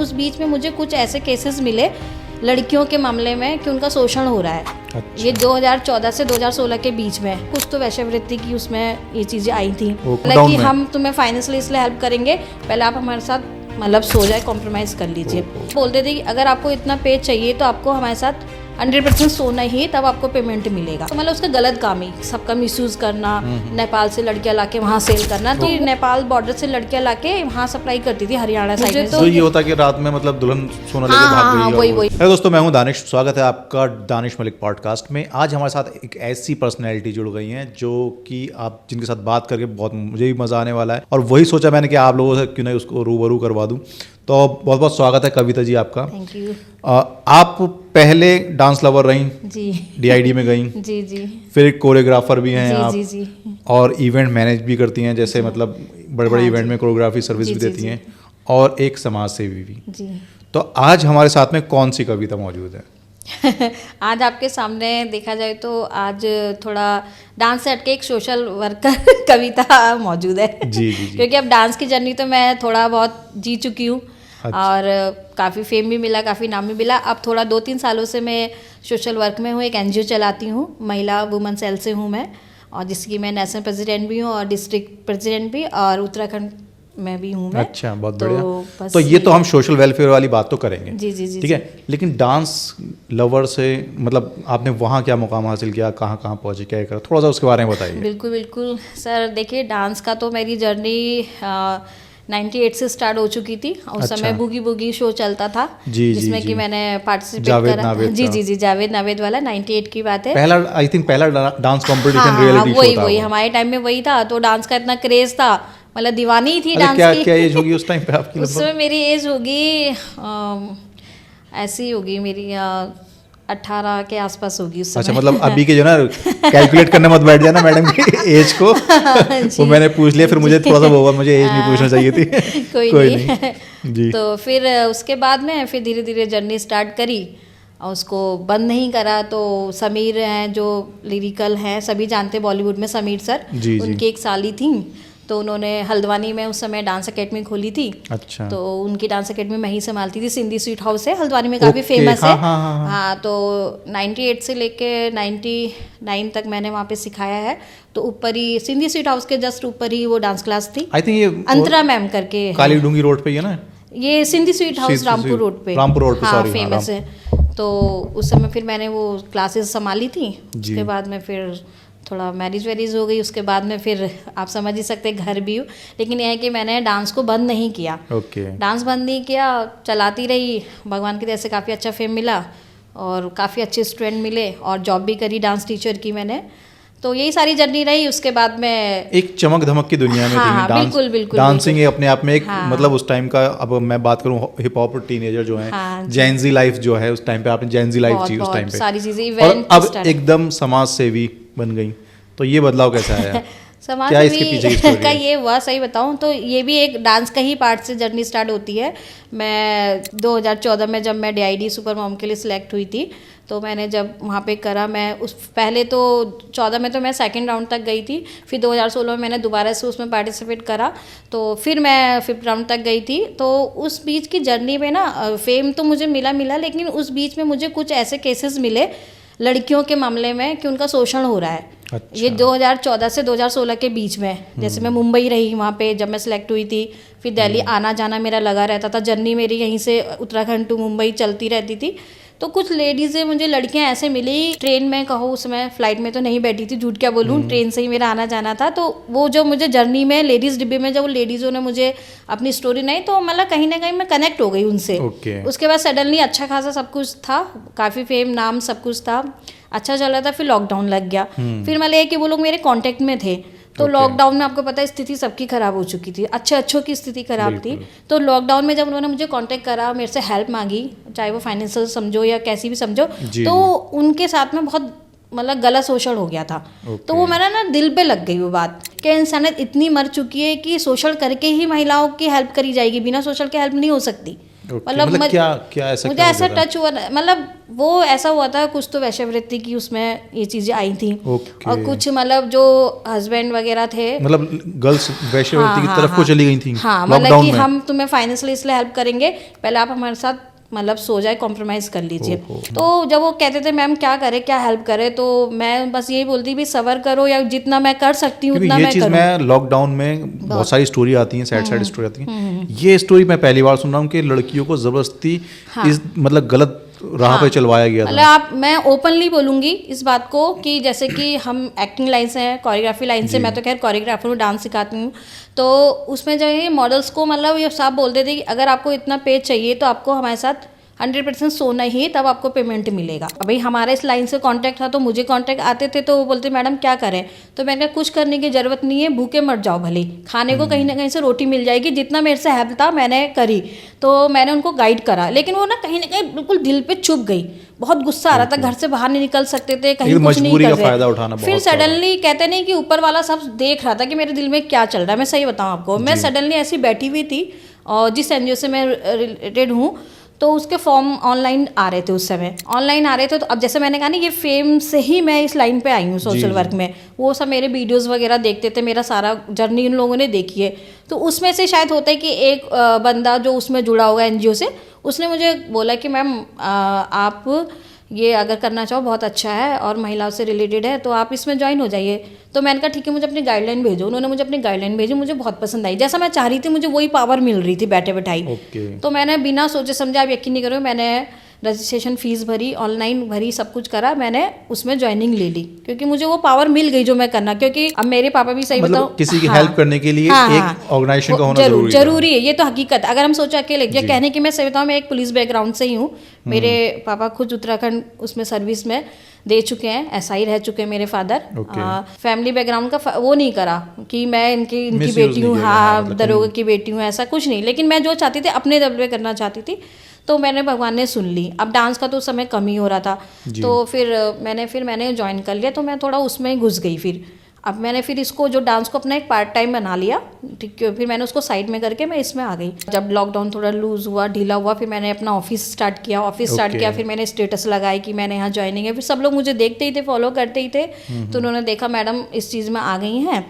उस बीच में मुझे कुछ ऐसे केसेस मिले लड़कियों के मामले में कि उनका शोषण हो रहा है। अच्छा। ये 2014 से 2016 के बीच में कुछ तो वैश्यवृत्ति की उसमें ये चीज़ें आई थी, lockdown हालांकि में। हम तुम्हें फाइनेंशियली इसलिए हेल्प करेंगे, पहले आप हमारे साथ मतलब सो जाए, कॉम्प्रोमाइज़ कर लीजिए। बोलते थे कि अगर आपको इतना पे चाहिए तो आपको हमारे साथ 100% सोना ही, तब आपको पेमेंट मिलेगा। तो मतलब उसका गलत काम ही, सबका मिसयूज करना, नेपाल से लड़कियां लाके वहाँ सेल करना। तो नेपाल बॉर्डर से लड़कियां लाके वहाँ सप्लाई करती थी हरियाणा साइड में। तो ये होता कि रात में मतलब दुल्हन सोना लेके हाँ, भाग हाँ, गई। वही। हेलो दोस्तों, मैं हूं दानिश। स्वागत है आपका दानिश मलिक पॉडकास्ट में। आज हमारे साथ एक ऐसी पर्सनैलिटी जुड़ गई हैं जो कि आप जिनके साथ बात करके बहुत मुझे भी मज़ा आने वाला है, और वही सोचा मैंने कि आप लोगों से क्यों नहीं उसको रूबरू करवा दूं। तो बहुत बहुत स्वागत है कविता जी आपका। Thank you. आप पहले डांस लवर रहीं जी। DID में गई, जी जी फिर कोरियोग्राफर भी हैं जी आप, जी जी और इवेंट मैनेज भी करती हैं, जैसे मतलब बड़े बड़े हाँ इवेंट जी। में कोरियोग्राफी सर्विस जी, भी जी, देती जी। हैं, और एक समाज सेवी भी। जी। तो आज हमारे साथ में कौन सी कविता मौजूद है? आज आपके सामने देखा जाए तो आज थोड़ा डांस से हटके एक सोशल वर्कर कविता मौजूद है। जी जी जी। क्योंकि अब डांस की जर्नी तो मैं थोड़ा बहुत जी चुकी हूँ। अच्छा। और काफ़ी फेम भी मिला, काफ़ी नाम भी मिला। अब थोड़ा 2-3 सालों से मैं सोशल वर्क में हूँ, एक NGO चलाती हूँ, महिला वुमेन सेल से हूँ मैं, और जिसकी मैं नेशनल प्रेसिडेंट भी हूँ और डिस्ट्रिक्ट प्रेसिडेंट भी, और उत्तराखंड में भी हूँ मैं। अच्छा, बहुत तो बढ़िया। बस तो ये तो हम सोशल वेलफेयर वाली बात तो करेंगे। जी जी जी ठीक है, लेकिन डांस लवर से मतलब आपने वहाँ क्या मुकाम हासिल किया, कहाँ कहाँ पहुँचे, क्या करा, थोड़ा सा उसके बारे में बताइए। बिल्कुल बिल्कुल सर। देखिए, डांस का तो मेरी जर्नी 98 से स्टार्ट हो चुकी थी। उस अच्छा। समय बूगी बूगी शो चलता था, जी, जिसमें जी, कि जी। मैंने पार्टिसिपेट जावेद करा। नावेद जी का। जी जी, जावेद नावेद वाला 98 की बात है। पहला आई थिंक पहला डांस कंपटीशन हाँ, रियलिटी वही शो था वही वो। हमारे टाइम में वही था। तो डांस का इतना क्रेज था, मतलब दीवानी ही थी अच्छा, डांस क्या की। क्या एज होगी उस टाइम पे आपकी उस समय लगभग? मेरी एज होगी ऐसी होगी मेरी 18 के आसपास होगी उस समय। अच्छा, मतलब अभी के जो ना कैलकुलेट करने मत बैठ जाना मैडम की एज को। वो मैंने पूछ लिया, फिर मुझे थोड़ा सा वो हुआ, मुझे एज नहीं पूछना चाहिए थी। कोई नहीं। जी। तो फिर उसके बाद में फिर धीरे धीरे जर्नी स्टार्ट करी और उसको बंद नहीं करा। तो समीर हैं जो लिरिकल हैं, सभी जानते बॉलीवुड में, समीर सर। जी, जी। उनकी एक साली थी, तो उन्होंने हल्द्वानी में उस समय डांस एकेडमी खोली थी। अच्छा। तो उनकी डांस एकेडमी मैं ही संभालती थी। सिंधी स्वीट हाउस है हल्द्वानी में, काफ़ी फेमस हाँ, है। हाँ, हाँ, हाँ। हाँ, तो 98 से लेके 99 तक मैंने वहाँ पे सिखाया है। तो ऊपर ही सिंधी स्वीट हाउस के जस्ट ऊपर ही वो डांस क्लास थी। आई थिंक ये अंतरा मैम करके है। काली डूंगी रोड पे ही है ना? ये Sindhi sweet house Rampur road पे। रामपुर रोड पे, हाँ, सॉरी, हाँ, फेमस है। तो उस समय फिर मैंने वो क्लासेस संभाली थी। जी। उसके बाद में फिर थोड़ा मैरिज वैरिज हो गई। उसके बाद में फिर आप समझ ही सकते घर भी हूँ। लेकिन यह है कि मैंने डांस को बंद नहीं किया। ओके। डांस बंद नहीं किया, चलाती रही। भगवान की दया से काफ़ी अच्छा फेम मिला और काफ़ी अच्छे स्टूडेंट मिले, और जॉब भी करी डांस टीचर की मैंने। तो यही सारी जर्नी रही। उसके बाद में एक चमक धमक की दुनिया में हाँ, थी हाँ, डांस। बिल्कुल, बिल्कुल, डांसिंग अपने आप में एक हाँ। मतलब उस टाइम का, अब मैं बात करूं हिप हॉप टीनेजर जो है, हाँ जी। जेनजी लाइफ जो है, उस टाइम पे आपने जेनजी लाइफ बहुत जी उस टाइम बहुत पे, सारी चीज़ें, और इवेंट अब start- एकदम समाज सेवी बन गई। तो ये बदलाव कैसा आया? समाज क्या इसके पीछे की सेवी स्टोरी का है? ये हुआ, सही बताऊं तो ये भी एक डांस का ही पार्ट से जर्नी स्टार्ट होती है। मैं 2014 में जब मैं DID सुपर मॉम के लिए सिलेक्ट हुई थी, तो मैंने जब वहाँ पे करा, मैं उस पहले तो 14 में तो मैं सेकंड राउंड तक गई थी। फिर 2016 में मैंने दोबारा से उसमें पार्टिसिपेट करा, तो फिर मैं 5th राउंड तक गई थी। तो उस बीच की जर्नी में ना फेम तो मुझे मिला, लेकिन उस बीच में मुझे कुछ ऐसे केसेस मिले लड़कियों के मामले में कि उनका शोषण हो रहा है। अच्छा। ये 2014 से 2016 के बीच में, जैसे मैं मुंबई रही वहाँ पे जब मैं सिलेक्ट हुई थी। फिर दिल्ली आना जाना मेरा लगा रहता था। जर्नी मेरी यहीं से उत्तराखंड टू मुंबई चलती रहती थी। तो कुछ लेडीज़ें, मुझे लड़कियां ऐसे मिली, ट्रेन में कहो, उसमें फ़्लाइट में तो नहीं बैठी थी, झूठ क्या बोलूँ, ट्रेन से ही मेरा आना जाना था। तो वो जो मुझे जर्नी में लेडीज़ डिब्बे में जब वो लेडीज़ों ने मुझे अपनी स्टोरी नहीं, तो मतलब कहीं ना कहीं मैं कनेक्ट हो गई उनसे। ओके। उसके बाद सडनली अच्छा खासा सब कुछ था, काफ़ी फेम, नाम, सब कुछ था, अच्छा चल रहा था। फिर लॉकडाउन लग गया। फिर मतलब ये कि वो लोग मेरे कांटेक्ट में थे। तो Okay. लॉकडाउन में आपको पता है स्थिति सबकी खराब हो चुकी थी, अच्छों की स्थिति खराब थी। तो लॉकडाउन में जब उन्होंने मुझे कांटेक्ट करा, मेरे से हेल्प मांगी, चाहे वो फाइनेंशियल समझो या कैसी भी समझो, जी, तो उनके साथ में बहुत मतलब गलत शोषण हो गया था। Okay. तो वो मेरा ना दिल पे लग गई वो बात कि इंसानियत इतनी मर चुकी है कि शोषण करके ही महिलाओं की हेल्प करी जाएगी, बिना शोषण के हेल्प नहीं हो सकती। मतलब क्या क्या ऐसा मुझे ऐसा टच हुआ, मतलब वो ऐसा हुआ था, कुछ तो वैश्यवृत्ति की उसमें ये चीजें आई थी। और कुछ मतलब जो हस्बैंड वगैरह थे, मतलब गर्ल्स वैश्यवृत्ति की तरफ को चली गई थी हाँ, मतलब कि हम तुम्हें फाइनेंशियली इसलिए हेल्प करेंगे, पहले आप हमारे साथ मतलब सो जाए, कॉम्प्रोमाइज़ कर लीजिए। तो जब वो कहते थे मैम क्या करे, क्या हेल्प करे, तो मैं बस यही बोलती भी सबर करो, या जितना मैं कर सकती हूँ उतना मैं करूँ। मैं लॉकडाउन में बहुत सारी स्टोरी आती हैं, सैड स्टोरी आती हैं, ये स्टोरी मैं पहली बार सुन रहा हूँ कि लड़कियों को ज़बरदस्ती इस मतलब गलत राह पे चलवाया गया था। मतलब मैं ओपनली बोलूँगी इस बात को कि जैसे कि हम एक्टिंग लाइन से हैं, कोरियोग्राफी लाइन से, मैं तो खैर कोरियोग्राफर हूँ, डांस सिखाती हूँ, तो उसमें जो है मॉडल्स को मतलब ये साफ बोलते थे कि अगर आपको इतना पे चाहिए तो आपको हमारे साथ 100% सोना ही, तब आपको पेमेंट मिलेगा। अभी हमारे इस लाइन से कांटेक्ट था, तो मुझे कांटेक्ट आते थे, तो वो बोलते मैडम क्या करें, तो मैंने कहा कुछ करने की ज़रूरत नहीं है, भूखे मर जाओ भले, खाने को कहीं ना कहीं से रोटी मिल जाएगी। जितना मेरे से हेल्प था मैंने करी, तो मैंने उनको गाइड करा, लेकिन वो ना कहीं बिल्कुल दिल पे चुभ गई। बहुत गुस्सा आ रहा था, घर से बाहर नहीं निकल सकते थे, कहीं कुछ नहीं कर रहे। फिर सडनली कहते नहीं कि ऊपर वाला सब देख रहा था कि मेरे दिल में क्या चल रहा है। मैं सही बताऊँ आपको, मैं सडनली ऐसी बैठी हुई थी, और जिस एनजीओ से मैं रिलेटेड हूँ, तो उसके फॉर्म ऑनलाइन आ रहे थे, उस समय ऑनलाइन आ रहे थे। तो अब जैसे मैंने कहा ना, ये फेम से ही मैं इस लाइन पे आई हूँ सोशल वर्क में। वो सब मेरे वीडियोस वगैरह देखते थे, मेरा सारा जर्नी उन लोगों ने देखी है। तो उसमें से शायद होता है कि एक बंदा जो उसमें जुड़ा होगा एनजीओ से, उसने मुझे बोला कि मैम आप ये अगर करना चाहो बहुत अच्छा है और महिलाओं से रिलेटेड है, तो आप इसमें ज्वाइन हो जाइए। तो मैंने कहा ठीक है, मुझे अपनी गाइडलाइन भेजो। उन्होंने मुझे अपनी गाइडलाइन भेजी, मुझे बहुत पसंद आई, जैसा मैं चाह रही थी मुझे वही पावर मिल रही थी बैठे बैठाई। तो मैंने बिना सोचे समझे, आप यकीन नहीं करोगे, मैंने रजिस्ट्रेशन फीस भरी, ऑनलाइन भरी, सब कुछ करा, मैंने उसमें ज्वाइनिंग ले ली, क्योंकि मुझे वो पावर मिल गई जो मैं करना। क्योंकि अब मेरे पापा भी सही बताओ, किसी की हेल्प करने के लिए एक ऑर्गेनाइजेशन का होना जरूरी है, ये तो हकीकत। अगर हम सोचा अकेले, ये कहने की मैं सही बताऊँ, मैं एक पुलिस बैकग्राउंड से ही हूँ। मेरे पापा खुद उत्तराखंड उसमें सर्विस में दे चुके हैं, एसआई रह चुके हैं मेरे फादर। फैमिली बैकग्राउंड का वो नहीं करा कि मैं इनकी बेटी हूँ, हाँ, दरोगा की बेटी हूँ, ऐसा कुछ नहीं। लेकिन मैं जो चाहती थी अपने दल पे करना चाहती थी, तो मैंने भगवान ने सुन ली। अब डांस का तो समय कम ही हो रहा था, तो फिर मैंने ज्वाइन कर लिया, तो मैं थोड़ा उसमें ही घुस गई। फिर अब मैंने फिर इसको जो डांस को अपना एक पार्ट टाइम बना लिया, ठीक है। फिर मैंने उसको साइड में करके मैं इसमें आ गई। जब लॉकडाउन थोड़ा लूज हुआ, ढीला हुआ, फिर मैंने अपना ऑफिस स्टार्ट किया। फिर मैंने स्टेटस लगाई कि मैंने यहाँ ज्वाइनिंग है। फिर सब लोग मुझे देखते ही थे, फॉलो करते ही थे, तो उन्होंने देखा मैडम इस चीज़ में आ गई हैं।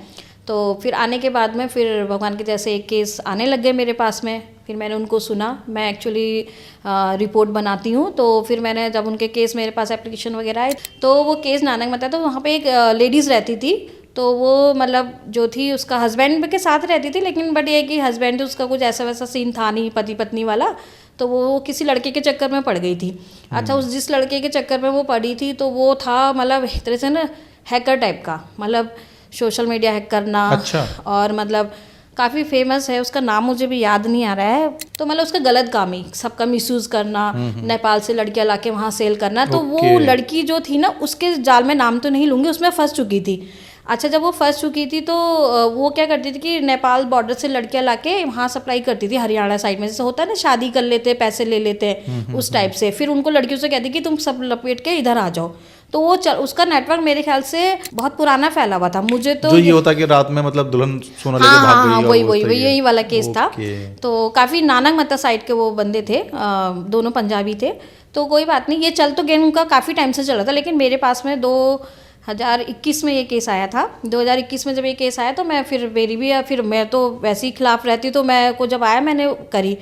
तो फिर आने के बाद में फिर भगवान के जैसे एक केस आने लग गए मेरे पास में। फिर मैंने उनको सुना, मैं एक्चुअली रिपोर्ट बनाती हूँ, तो फिर मैंने जब उनके केस मेरे पास एप्लीकेशन वगैरह आए, तो वो केस नानक मता, तो वहाँ पे एक लेडीज़ रहती थी, तो वो मतलब जो थी उसका हस्बैंड के साथ रहती थी, लेकिन बट ये कि हस्बैंड उसका कुछ ऐसा वैसा सीन था नहीं, पति पत्नी वाला, तो वो किसी लड़के के चक्कर में पड़ गई थी। अच्छा, उस जिस लड़के के चक्कर में वो पड़ी थी, तो वो था मतलब एक तरह से ना हैकर टाइप का, मतलब सोशल मीडिया हैक करना। अच्छा। और मतलब काफ़ी फेमस है, उसका नाम मुझे भी याद नहीं आ रहा है। तो मतलब उसका गलत काम ही, सबका मिसयूज़ करना, नेपाल से लड़कियां लाके वहाँ सेल करना। तो वो लड़की जो थी ना, उसके जाल में, नाम तो नहीं लूँगी, उसमें फंस चुकी थी। अच्छा, जब वो फंस चुकी थी, तो वो क्या करती थी कि नेपाल बॉर्डर से लड़कियां लाके वहाँ सप्लाई करती थी, हरियाणा साइड में, जैसे होता है ना, शादी कर लेते हैं, पैसे ले लेते हैं, उस टाइप से। फिर उनको लड़कियों से कहती कि तुम सब लपेट के इधर आ जाओ। तो वो उसका नेटवर्क मेरे ख्याल से बहुत पुराना फैला हुआ था। मुझे तो जो ये होता कि रात में मतलब दुल्हन सोना लेके भाग गई, वही यही वाला केस था। तो काफ़ी नानक मत्ता साइड के वो बंदे थे, दोनों पंजाबी थे। तो कोई बात नहीं, ये चल तो गेम उनका काफ़ी टाइम से चला था, लेकिन मेरे पास में 2021 में ये केस आया था। 2021 में जब ये केस आया, तो मैं फिर मैं तो वैसे ही खिलाफ रहती, तो मैं को जब आया मैंने करी।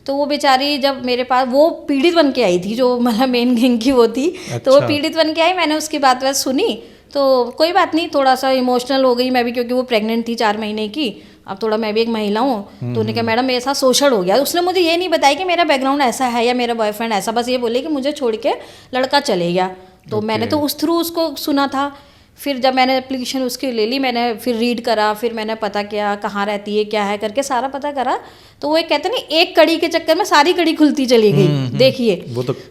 तो वो बेचारी जब मेरे पास, वो पीड़ित बन के आई थी, जो मतलब मेन गैंग की वो थी। अच्छा। तो वो पीड़ित बन के आई, मैंने उसकी बात सुनी, तो कोई बात नहीं, थोड़ा सा इमोशनल हो गई मैं भी, क्योंकि वो प्रेग्नेंट थी 4 महीने की। अब थोड़ा मैं भी एक महिला हूँ, तो उन्होंने कहा मैडम मेरे साथ शोषण हो गया। उसने मुझे ये नहीं बताया कि मेरा बैकग्राउंड ऐसा है या मेरा बॉयफ्रेंड ऐसा, बस ये बोले कि मुझे छोड़ के लड़का चले गया। तो मैंने तो उस थ्रू उसको सुना था। फिर जब मैंने एप्लीकेशन उसकी ले ली, मैंने फिर रीड करा, फिर मैंने पता किया कहाँ रहती है, क्या है करके सारा पता करा। तो वो एक कहते हैं ना, एक कड़ी के चक्कर में सारी कड़ी खुलती चली गई। देखिए,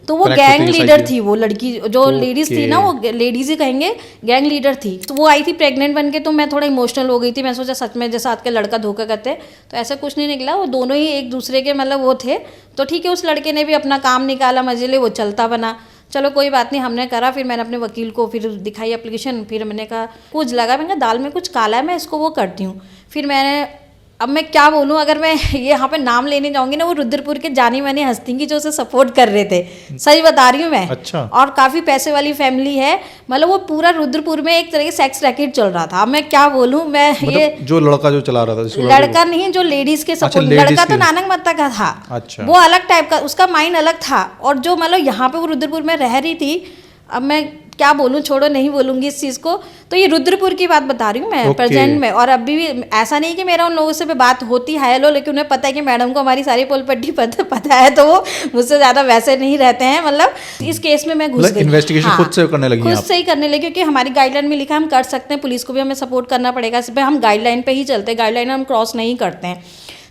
तो वो गैंग लीडर थी, वो लड़की जो लेडीज थी ना, वो लेडीज ही कहेंगे, गैंग लीडर थी। तो वो आई थी प्रेग्नेंट बन के, तो मैं थोड़ा इमोशनल हो गई थी। मैं सोचा सच में जैसा आज के लड़का धोखा करते, तो ऐसा कुछ नहीं निकला। वो दोनों ही एक दूसरे के मतलब वो थे। तो ठीक है, उस लड़के ने भी अपना काम निकाला, मजे ले, वो चलता बना। चलो कोई बात नहीं, हमने करा। फिर मैंने अपने वकील को फिर दिखाई एप्लीकेशन। फिर मैंने कहा, कुछ लगा, मैंने कहा दाल में कुछ काला है, मैं इसको वो करती हूँ। फिर मैंने अब मैं क्या बोलूं, अगर मैं ये यहाँ पे नाम लेने जाऊंगी ना, वो रुद्रपुर के जानी मानी हस्ती की जो उसे सपोर्ट कर रहे थे, सही बता रही हूँ मैं। अच्छा। और काफी पैसे वाली फैमिली है, मतलब वो पूरा रुद्रपुर में एक तरह के सेक्स रैकेट चल रहा था। अब मैं क्या बोलूं, मैं मतलब ये जो लड़का जो चला रहा था, जिसको लड़का नहीं, जो लेडीज के सपोर्ट, ladies लड़का तो के- नानक मत्ता का था। अच्छा। वो अलग टाइप का, उसका माइंड अलग था। और जो मतलब यहाँ पे वो रुद्रपुर में रह रही थी, अब मैं क्या बोलूं, छोड़ो, नहीं बोलूंगी इस चीज़ को। तो ये रुद्रपुर की बात बता रही हूँ मैं, Okay. प्रेजेंट में। और अभी भी ऐसा नहीं कि मेरा उन लोगों से भी बात होती है लो, लेकिन उन्हें पता है कि मैडम को हमारी सारी पोल पट्टी पता है, तो वो मुझसे ज़्यादा वैसे नहीं रहते हैं। मतलब इस केस में मैं घुस गई। इन्वेस्टिगेशन खुद से करने लगी खुद आप? से ही करने लगे, क्योंकि हमारी गाइडलाइन में लिखा है हम कर सकते हैं, पुलिस को भी हमें सपोर्ट करना पड़ेगा। इस पर हम गाइडलाइन पे ही चलते हैं, गाइडलाइन हम क्रॉस नहीं करते हैं।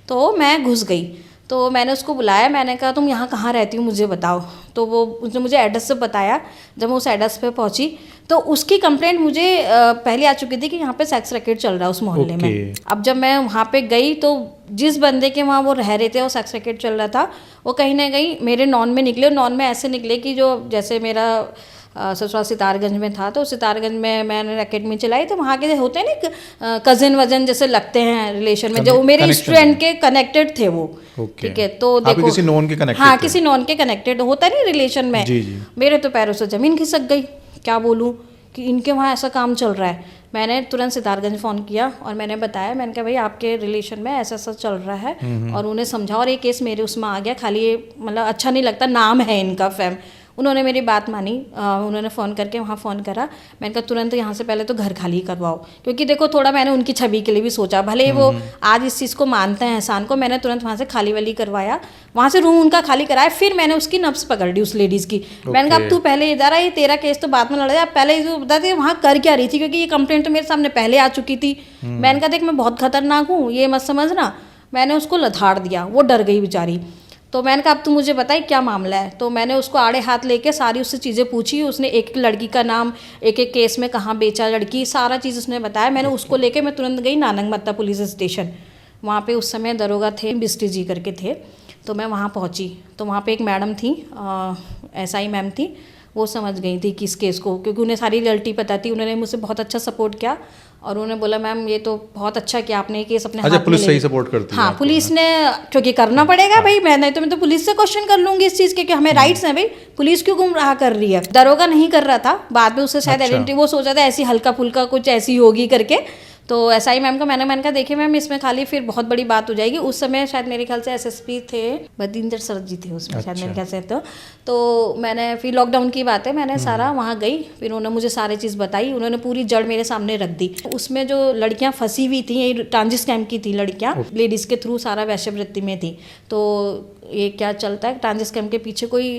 तो मैं घुस गई, तो मैंने उसको बुलाया, मैंने कहा तुम यहाँ कहाँ रहती हो मुझे बताओ। तो वो उसने मुझे एड्रेस से बताया। जब मैं उस एड्रेस पे पहुँची तो उसकी कंप्लेंट मुझे पहले आ चुकी थी कि यहाँ पे सेक्स रैकेट चल रहा है उस मोहल्ले में। अब जब मैं वहाँ पे गई तो जिस बंदे के वहाँ वो रह रहे थे और सेक्स रैकेट चल रहा था, वो कहीं ना कहीं मेरे नॉन में निकले। और नॉन में ऐसे निकले कि जो जैसे मेरा ससुराल सितारगंज में था, तो सितारगंज में मैंने रैकेट में चलाई, तो वहाँ के होते हैं ना कजिन वजन जैसे लगते हैं रिलेशन में, जो मेरे स्टूडेंट के कनेक्टेड थे वो। ठीक है, तो देखो किसी नॉन के कनेक्टेड? हाँ, किसी नॉन के कनेक्टेड होता नहीं रिलेशन में। जी जी। मेरे तो पैरों से जमीन खिसक गई, क्या बोलूँ कि इनके वहाँ ऐसा काम चल रहा है। मैंने तुरंत सितारगंज फ़ोन किया और मैंने बताया, मैंने कहा भाई आपके रिलेशन में ऐसा ऐसा चल रहा है, और उन्हें समझा। और एक केस मेरे उसमें आ गया, खाली ये मतलब अच्छा नहीं लगता, नाम है इनका फैम। उन्होंने मेरी बात मानी, उन्होंने फ़ोन करके वहाँ फ़ोन करा। मैंने कहा तुरंत यहाँ से पहले तो घर खाली करवाओ, क्योंकि देखो थोड़ा मैंने उनकी छवि के लिए भी सोचा, भले वो आज इस चीज़ को मानते हैं एहसान को। मैंने तुरंत वहाँ से खाली वाली करवाया, वहाँ से रूम उनका खाली कराया। फिर मैंने उसकी नब्स पकड़ ली उस लेडीज़ की। मैंने कहा अब तू पहले इधर आ, ये तेरा केस तो बाद में लड़ जाए, पहले तो बता दे वहाँ कर क्या रही थी, क्योंकि ये कंप्लेंट तो मेरे सामने पहले आ चुकी थी। मैंने कहा देख मैं बहुत खतरनाक हूँ, ये मत समझना। मैंने उसको लथाड़ दिया, वो डर गई बेचारी। तो मैंने कहा अब तू मुझे बताई क्या मामला है। तो मैंने उसको आड़े हाथ लेके सारी उससे चीज़ें पूछी। उसने एक लड़की का नाम, एक एक केस में कहाँ बेचा लड़की, सारा चीज़ उसने बताया। मैंने उसको लेके मैं तुरंत गई नानक मत्ता पुलिस स्टेशन। वहाँ पे उस समय दरोगा थे, बिस्टी जी करके थे। तो मैं वहाँ पहुँची, तो वहाँ पे एक मैडम थी, SI मैम थी। वो समझ गई थी कि इस केस को, क्योंकि उन्हें सारी रियलिटी पता थी। उन्होंने मुझसे बहुत अच्छा सपोर्ट किया और उन्होंने बोला मैम ये तो बहुत अच्छा कि आपने ये केस अपने हाथ में ले पुलिस लिया। सही सपोर्ट करती है? हाँ, पुलिस ने, क्योंकि करना पड़ेगा भाई, मैं तो पुलिस से क्वेश्चन कर लूंगी इस चीज़ के कि हमें राइट्स हैं भाई, पुलिस क्यों गुमराह कर रही है। दरोगा नहीं कर रहा था, बाद में उससे शायद आइडेंटिटी वो सोचा था ऐसी हल्का फुल्का कुछ ऐसी होगी करके। तो SI मैम का मैंने कहा देखिए मैम इसमें खाली फिर बहुत बड़ी बात हो जाएगी। उस समय शायद मेरे ख्याल से SSP थे बदिंदर सर जी थे उसमें, शायद मेरे ख्याल से। तो मैंने फिर लॉकडाउन की बात है, मैंने सारा वहाँ गई, फिर उन्होंने मुझे सारी चीज़ बताई। उन्होंने पूरी जड़ मेरे सामने रख दी। उसमें जो लड़कियाँ फंसी हुई थी, ये ट्रांजिट कैंप की थी लड़कियाँ, लेडीज़ के थ्रू सारा वैश्यवृत्ति में थी। तो ये क्या चलता है, ट्रांजिट कैंप के पीछे कोई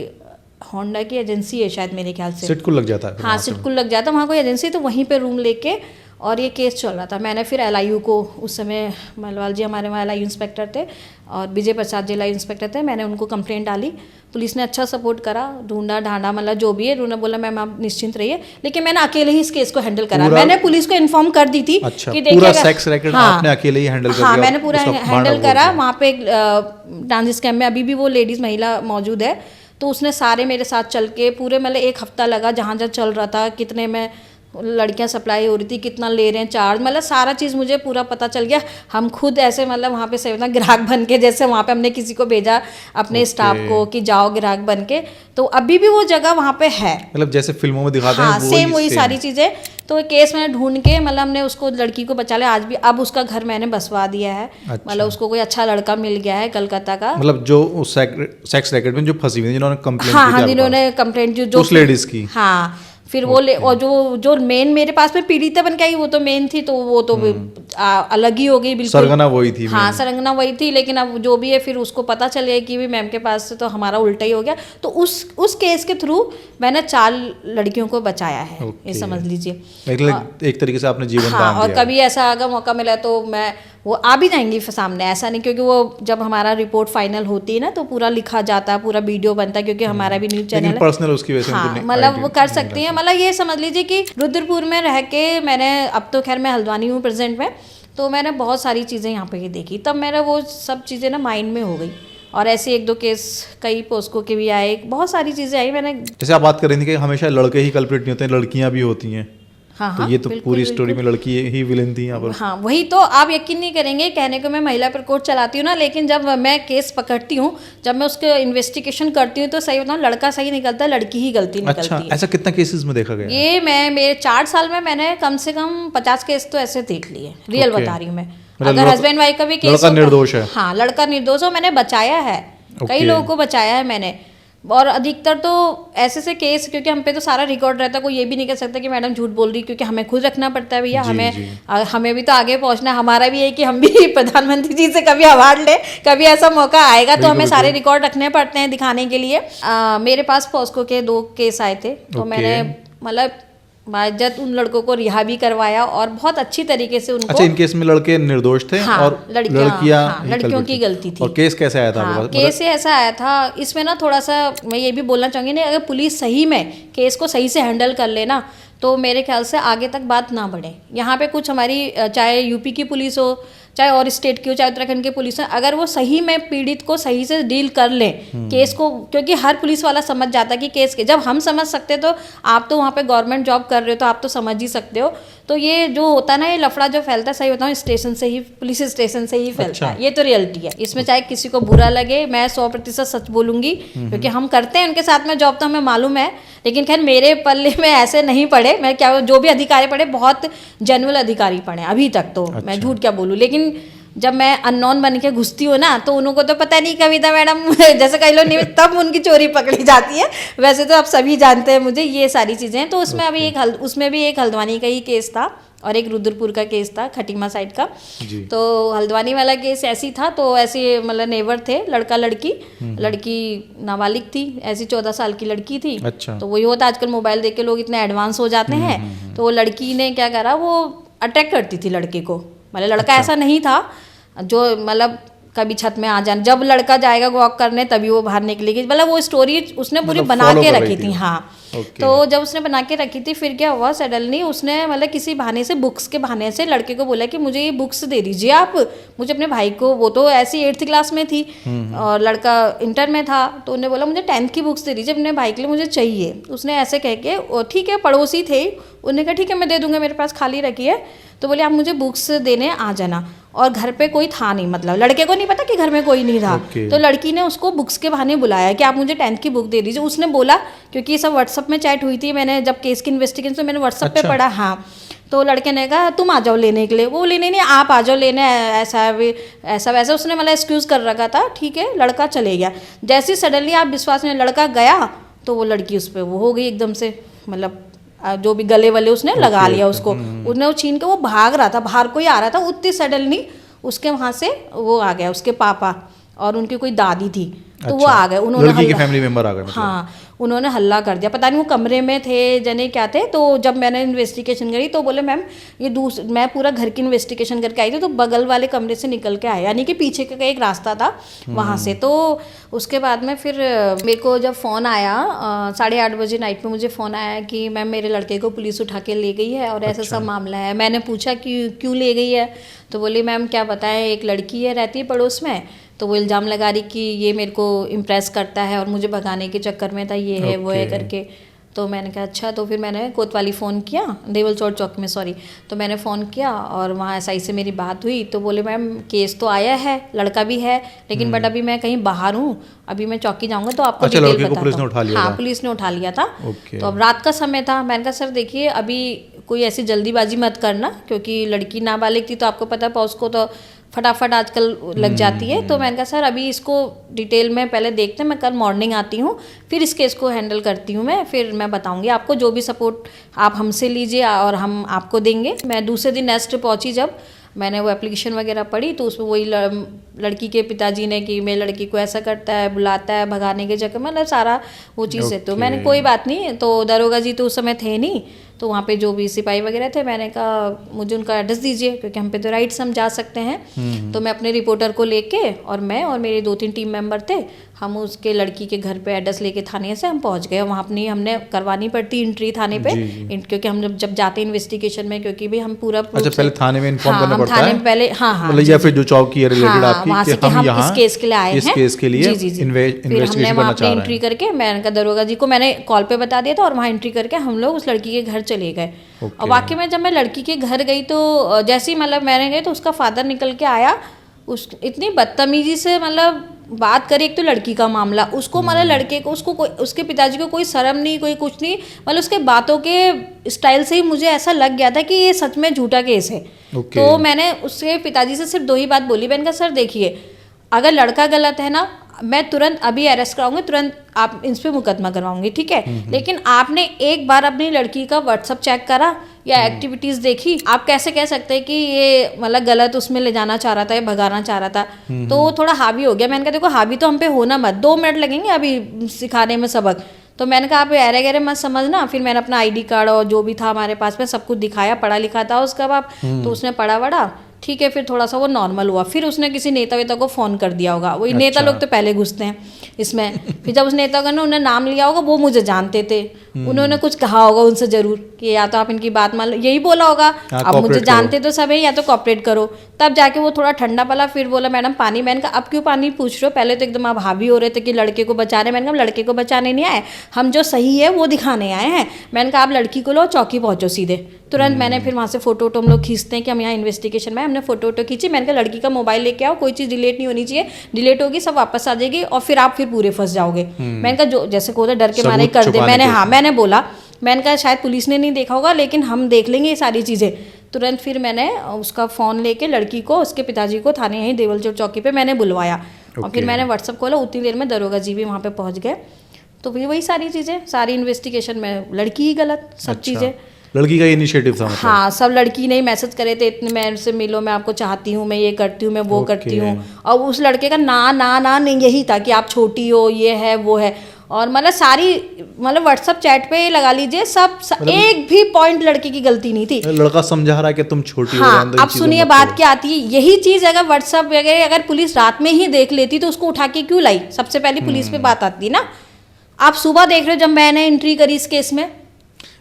होंडा की एजेंसी है शायद मेरे ख्याल से, सिटकुल लग जाता है। हाँ, सिटकुल लग जाता है, वहाँ कोई एजेंसी, तो वहीं पे रूम लेके और ये केस चल रहा था। मैंने फिर LIU को, उस समय मलवाल जी हमारे वहाँ LIU इंस्पेक्टर थे और विजय प्रसाद जी LIU इंस्पेक्टर थे, मैंने उनको कंप्लेंट डाली। पुलिस ने अच्छा सपोर्ट करा, ढूंढा ढांडा, मतलब जो भी है। उन्होंने बोला मैम आप निश्चिंत रहिए, लेकिन मैंने अकेले ही इस केस को हैंडल करा। मैंने पुलिस को इन्फॉर्म कर दी थी कि देखिए पूरा सेक्स रैकेट आपने अकेले ही हैंडल किया? हाँ, मैंने पूरा हैंडल करा। वहाँ पे ट्रांजिट कैंप में अभी भी वो लेडीज़ महिला मौजूद है, तो उसने सारे मेरे साथ चल के पूरे, मतलब 1 हफ्ता लगा, जहाँ जहाँ चल रहा था, कितने में लड़कियां सप्लाई हो रही थी, कितना ले रहे हैं चार्ज, मतलब सारा चीज़ मुझे पूरा पता चल गया। हम खुद ऐसे मतलब वहाँ पे सेवना ग्राहक बन के, जैसे वहाँ पे हमने किसी को भेजा अपने स्टाफ को कि जाओ ग्राहक बन के, तो अभी भी वो जगह वहाँ पे है, मतलब जैसे फिल्मों में दिखाते हैं। हाँ, सेम वही सारी चीज़ें। तो केस मैंने ढूंढ के, मतलब हमने उसको, लड़की को बचा लिया। आज भी अब उसका घर मैंने बसवा दिया है। मतलब उसको कोई अच्छा लड़का मिल गया है कलकत्ता का, मतलब जो सेक्स रैकेट में जो फंसी हुई, जिन्होंने कंप्लेंट हाँ, जिन्होंने कंप्लेंट जो उस लेडीज की, हाँ, फिर वो और जो मेन मेरे पास में पीड़िता बन के आई, वो तो मेन थी, तो वो तो अलग ही हो गई बिल्कुल। सरगना वही थी। हाँ, सरगना वही थी, लेकिन अब जो भी है, फिर उसको पता चल गया कि भी मैम के पास से तो हमारा उल्टा ही हो गया। तो उस केस के थ्रू मैंने 4 लड़कियों को बचाया है, ये समझ लीजिए। एक तरीके से आपने जीवन दान दिया। और कभी ऐसा अगर मौका मिला तो मैं वो आ भी जाएंगी सामने, ऐसा नहीं, क्योंकि वो जब हमारा रिपोर्ट फाइनल होती है ना, तो पूरा लिखा जाता है, पूरा वीडियो बनता है, क्योंकि हमारा भी न्यूज़ चैनल है पर्सनल, उसकी वजह से हाँ, मतलब वो कर सकती हैं। मतलब ये समझ लीजिए कि रुद्रपुर में रह के मैंने, अब तो खैर मैं हल्द्वानी हूँ प्रेजेंट में, तो मैंने बहुत सारी चीज़ें यहाँ पे देखी, तब मेरा वो सब चीज़ें ना माइंड में हो गई। और ऐसे 1-2 केस कई पोस्को के भी आए, बहुत सारी चीज़ें आई। मैंने, जैसे आप बात कर रही थी कि हमेशा लड़के ही कल्प्रिट नहीं होते, लड़कियाँ भी होती हैं, हाँ, तो ये तो बिल्कुल, पूरी स्टोरी में लड़की ही विलेन थी यहाँ पर। हाँ वही तो, आप यकीन नहीं करेंगे, कहने को मैं महिला पर कोर्ट चलाती हूँ ना, लेकिन जब मैं केस पकड़ती हूँ, जब मैं उसके इन्वेस्टिगेशन करती हूँ, तो सही बताऊँ लड़का सही निकलता है, लड़की ही गलती निकलती अच्छा, है। ऐसा कितना केसेस में देखा गया है? ये मेरे 4 साल में मैंने कम से कम 50 केस तो ऐसे देख लिए, रियल Okay. बता रही हूँ मैं। मतलब अगर हस्बैंड वाइफ का भी केस लड़का निर्दोष है। हाँ, लड़का निर्दोष हो, मैंने बचाया है, कई Okay. लोगों को बचाया है मैंने। और अधिकतर तो ऐसे से केस, क्योंकि हम पे तो सारा रिकॉर्ड रहता है, कोई ये भी नहीं कह सकता कि मैडम झूठ बोल रही, क्योंकि हमें खुद रखना पड़ता है भैया। जी, हमें जी। हमें भी तो आगे पहुंचना है। हमारा भी है कि हम भी प्रधानमंत्री जी से कभी अवार्ड ले, कभी ऐसा मौका आएगा तो बिल्कुल, हमें सारे बिल्कुल। रिकॉर्ड रखने पड़ते हैं दिखाने के लिए। मेरे पास पॉस्को के 2 केस आए थे, तो Okay. मैंने मतलब बाइज्जत उन लड़कों को रिहा भी करवाया और बहुत अच्छी तरीके से उनको। अच्छा, इन केस में लड़के निर्दोष थे हाँ, और लड़कियां ही लड़कियों culprit की थी। गलती थी। और केस कैसे आया था आपके हाँ, पास? केस ये ऐसा आया था, इसमें ना थोड़ा सा मैं ये भी बोलना चाहूँगी ना, अगर पुलिस सही में केस को सही से हैंडल कर लेना, तो मेरे ख्याल से आगे तक बात ना बढ़े। यहाँ पे कुछ हमारी चाहे यूपी की पुलिस हो, चाहे और स्टेट की हो, चाहे उत्तराखंड की पुलिस हो, अगर वो सही में पीड़ित को सही से डील कर ले केस को, क्योंकि हर पुलिस वाला समझ जाता है कि केस के, जब हम समझ सकते तो आप तो वहाँ पे गवर्नमेंट जॉब कर रहे हो तो आप तो समझ ही सकते हो। तो ये जो होता है ना, ये लफड़ा जो फैलता है, सही बताऊँ स्टेशन से ही, पुलिस स्टेशन से ही फैलता है। ये तो रियलिटी है, इसमें चाहे किसी को बुरा लगे, मैं 100% सच बोलूंगी, क्योंकि हम करते हैं उनके साथ में जॉब, तो हमें मालूम है। लेकिन खैर मेरे पल्ले में ऐसे नहीं पड़े, मैं क्या, जो भी अधिकारी पड़े बहुत जेन्युइन अधिकारी पड़े अभी तक तो। अच्छा। मैं झूठ क्या बोलूँ, लेकिन जब मैं अननोन बन के घुसती हूँ ना, तो उनको तो पता नहीं कविता मैडम जैसे कई लोग नहीं, तब उनकी चोरी पकड़ी जाती है। वैसे तो आप सभी जानते हैं मुझे, ये सारी चीज़ें। तो उसमें अभी उसमें भी एक हल्द्वानी का ही केस था और एक रुद्रपुर का केस था, खटीमा साइड का जी। तो हल्द्वानी वाला केस ऐसी था, तो ऐसे मतलब नेवर थे, लड़का लड़की, लड़की नाबालिग थी, ऐसी 14 साल की लड़की थी। अच्छा। तो वही होता, आजकल मोबाइल देख के लोग इतने एडवांस हो जाते हैं। तो वो लड़की ने क्या करा, वो अट्रैक्ट करती थी लड़के को, मतलब लड़का ऐसा नहीं था जो मतलब कभी छत में आ जाना, जब लड़का जाएगा वॉक करने तभी वो बाहर निकलेगी, मतलब वो स्टोरी उसने पूरी मतलब बना follow के कर रखी रही थी। थी। हाँ, Okay. तो जब उसने बना के रखी थी, फिर क्या हुआ, सडनली उसने मतलब किसी बहाने से, बुक्स के बहाने से लड़के को बोला कि मुझे ये बुक्स दे दीजिए आप, मुझे अपने भाई को, वो तो ऐसी 8th क्लास में थी और लड़का इंटर में था, तो उन्हें बोला मुझे 10th की बुक्स दे दीजिए, अपने भाई के लिए मुझे चाहिए। उसने ऐसे कह के, ठीक है, पड़ोसी थे, उन्होंने कहा ठीक है मैं दे दूंगा, मेरे पास खाली रखी है। तो बोले आप मुझे बुक्स देने आ जाना, और घर पे कोई था नहीं, मतलब लड़के को नहीं पता कि घर में कोई नहीं था। Okay. तो लड़की ने उसको बुक्स के बहाने बुलाया कि आप मुझे 10th की बुक दे दीजिए। उसने बोला, क्योंकि ये सब व्हाट्सअप में चैट हुई थी, मैंने जब केस की इन्वेस्टिगेशन तो मैंने व्हाट्सअप पे पढ़ा। हाँ, तो लड़के ने कहा तुम आ जाओ लेने के लिए, वो लेने नहीं, आप आ जाओ लेने, ऐसा वैसा उसने मतलब एक्सक्यूज़ कर रखा था। ठीक है, लड़का चले गया। जैसे ही सडनली आप विश्वास में, लड़का गया तो वो लड़की उस पर वो हो गई एकदम से, मतलब जो भी गले वाले उसने लगा लिया उसको, उसने वो छीन के वो भाग रहा था, बाहर कोई आ रहा था, उतनी सडनली उसके वहाँ से वो आ गया, उसके पापा और उनकी कोई दादी थी, तो वो आ गए, उन्होंने लड़की के फैमिली मेंबर आ गए मतलब। हाँ, उन्होंने हल्ला कर दिया, पता नहीं वो कमरे में थे जने क्या थे। तो जब मैंने इन्वेस्टिगेशन करी तो बोले मैम ये मैं पूरा घर की इन्वेस्टिगेशन करके आई थी, तो बगल वाले कमरे से निकल के आए, यानी कि पीछे का एक रास्ता था वहाँ से। तो उसके बाद में फिर मेरे को जब फ़ोन आया 8:30 बजे नाइट में मुझे फ़ोन आया कि मैम मेरे लड़के को पुलिस उठा के ले गई है और ऐसा सब मामला है। मैंने पूछा कि क्यों ले गई है, तो बोली मैम क्या बताएं, एक लड़की है रहती है पड़ोस में, तो वो इल्ज़ाम लगा रही कि ये मेरे को इम्प्रेस करता है और मुझे भगाने के चक्कर में था, ये है वो है करके। तो मैंने कहा अच्छा, तो फिर मैंने कोतवाली फ़ोन किया, देवल चौक में, सॉरी। तो मैंने फ़ोन किया और वहाँ एसआई से मेरी बात हुई, तो बोले मैम केस तो आया है, लड़का भी है, लेकिन बट अभी मैं कहीं बाहर हूँ, अभी मैं चौकी जाऊँगा तो आपको अच्छा, डिटेल लड़के को पुलिस ने उठा लिया था। हाँ, पुलिस ने उठा लिया था। ओके। तो अब रात का समय था, मैंने कहा सर देखिए अभी कोई ऐसी जल्दीबाजी मत करना, क्योंकि लड़की नाबालिग थी, तो आपको पता है पॉस्को तो फटाफट आजकल लग जाती है। तो मैंने कहा सर अभी इसको डिटेल में पहले देखते हैं, मैं कल मॉर्निंग आती हूँ, फिर इस केस को हैंडल करती हूँ मैं, फिर मैं बताऊँगी आपको, जो भी सपोर्ट आप हमसे लीजिए और हम आपको देंगे। मैं दूसरे दिन नेक्स्ट पहुँची, जब मैंने वो एप्लीकेशन वगैरह पढ़ी तो उसमें वही लड़की के पिताजी ने कि मेरी लड़की को ऐसा करता है, बुलाता है भगाने के चक्कर में, मतलब सारा वो चीज़ है। तो मैंने कोई बात नहीं, तो दरोगा जी तो उस समय थे नहीं, तो वहाँ पे जो भी सिपाही वगैरह थे, मैंने कहा मुझे उनका एड्रेस दीजिए, क्योंकि हम पे तो राइट्स हम जा सकते हैं। तो मैं अपने रिपोर्टर को लेके और मैं और मेरे 2-3 टीम मेंबर थे, हम उसके लड़की के घर पे एड्रेस लेके थाने से हम पहुँच गए। वहाँ अपनी हमने करवानी पड़ती एंट्री थाने पे, क्योंकि हम जब जाते इन्वेस्टिगेशन में, क्योंकि भाई हम पूरा अच्छा पहले थाने में इन्फॉर्म करना पड़ता थाने है में पहले, हाँ मतलब या फिर जो चौकी है रिलेटेड आपकी वहाँ से कि हम इस केस के लिए आए हैं, इस केस के लिए जी। फिर इन्वेस्टिगेशन हमने करना वहाँ चाह पे रहे एंट्री हैं। करके, मैंने कहा दरोगा जी को मैंने कॉल पे बता दिया था, और वहाँ एंट्री करके हम लोग उस लड़की के घर चले गए। और वाकई में जब मैं लड़की के घर गई तो जैसे ही मतलब मैंने गई तो उसका फादर निकल के आया, उस इतनी बदतमीजी से मतलब बात करी। एक तो लड़की का मामला, उसको मतलब लड़के को उसको उसके पिताजी को कोई शर्म नहीं, कोई कुछ नहीं, मतलब उसके बातों के स्टाइल से ही मुझे ऐसा लग गया था कि ये सच में झूठा केस है। तो मैंने उसके पिताजी से सिर्फ 2 ही बात बोली। मैंने कहा सर देखिए, अगर लड़का गलत है ना, मैं तुरंत अभी अरेस्ट कराऊंगी, तुरंत आप इस पे मुकदमा करवाऊंगी, ठीक है, लेकिन आपने एक बार अपनी लड़की का व्हाट्सअप चेक करा या एक्टिविटीज देखी? आप कैसे कह सकते हैं कि ये मतलब गलत उसमें ले जाना चाह रहा था या भगाना चाह रहा था? तो वो थोड़ा हावी हो गया। मैंने कहा देखो हावी तो हम पे होना मत, 2 मिनट लगेंगे अभी सिखाने में सबक। तो मैंने कहा आप अरे गहरे मत समझना। फिर मैंने अपना ID कार्ड और जो भी था हमारे पास में सब कुछ दिखाया, पढ़ा लिखा था उसका बाप, तो उसने पढ़ा वढ़ा, ठीक है। फिर थोड़ा सा वो नॉर्मल हुआ। फिर उसने किसी नेता वेता को फ़ोन कर दिया होगा, वही नेता लोग तो पहले घुसते हैं इसमें। फिर जब उस नेता का उन्होंने नाम लिया होगा, वो मुझे जानते थे, उन्होंने कुछ कहा होगा उनसे जरूर कि या तो आप इनकी बात मान लो, यही बोला होगा, अब मुझे जानते तो सब है, या तो कॉपरेट करो। तब जाके वो थोड़ा ठंडा पला, फिर बोला मैडम पानी। मैंने कहा अब क्यों पानी पूछ रहे हो? पहले तो एकदम आप हावी हो रहे थे कि लड़के को बचा रहे। मैंने कहा लड़के को बचाने नहीं आए, हम जो सही है वो दिखाने आए हैं। मैंने कहा आप लड़की को लो, चौकी पहुंचो सीधे तुरंत। मैंने फिर वहाँ से फोटो वोटो हम लोग खींचते हैं कि हम यहाँ इन्वेस्टिगेशन में, हमने फोटो वोटो खींची। मैंने कहा लड़की का मोबाइल लेके आओ, कोई चीज़ डिलीट नहीं होनी चाहिए, डिलीट होगी सब वापस आ जाएगी और फिर आप फिर पूरे फंस जाओगे। मैंने कहा जो जैसे को डर के मारे कर दे। मैंने मैंने बोला, मैंने कहा शायद पुलिस ने नहीं देखा होगा लेकिन हम देख लेंगे ये सारी चीज़ें। तुरंत फिर मैंने उसका फ़ोन लेके लड़की को, उसके पिताजी को थाने यहीं देवलचोर चौकी पे मैंने बुलवाया। और फिर मैंने व्हाट्सअप खोला, उतनी देर में दरोगा जी भी वहाँ पे पहुँच गए। तो फिर वही सारी चीज़ें, सारी इन्वेस्टिगेशन में लड़की ही गलत, सब चीज़ें लड़की का इनिशिएटिव था मतलब। हाँ, सब लड़की ने ही मैसेज करे थे, इतने मेरे से मिलो, मैं आपको चाहती हूँ, मैं ये करती हूँ, मैं वो करती हूँ। और उस लड़के का ना ना ना नहीं यही था कि आप छोटी हो, ये है वो है। और मतलब सारी मतलब व्हाट्सअप चैट पे लगा लीजिए सब एक भी पॉइंट लड़के की गलती नहीं थी। लड़का समझा रहा है कि तुम छोटी हो। हाँ, अब सुनिए बात क्या आती है। यही चीज अगर व्हाट्सअप वगैरह अगर पुलिस रात में ही देख लेती तो उसको उठा के क्यों लाई? सबसे पहले पुलिस पे बात आती ना। आप सुबह देख रहे हो जब मैंने एंट्री करी इस केस में,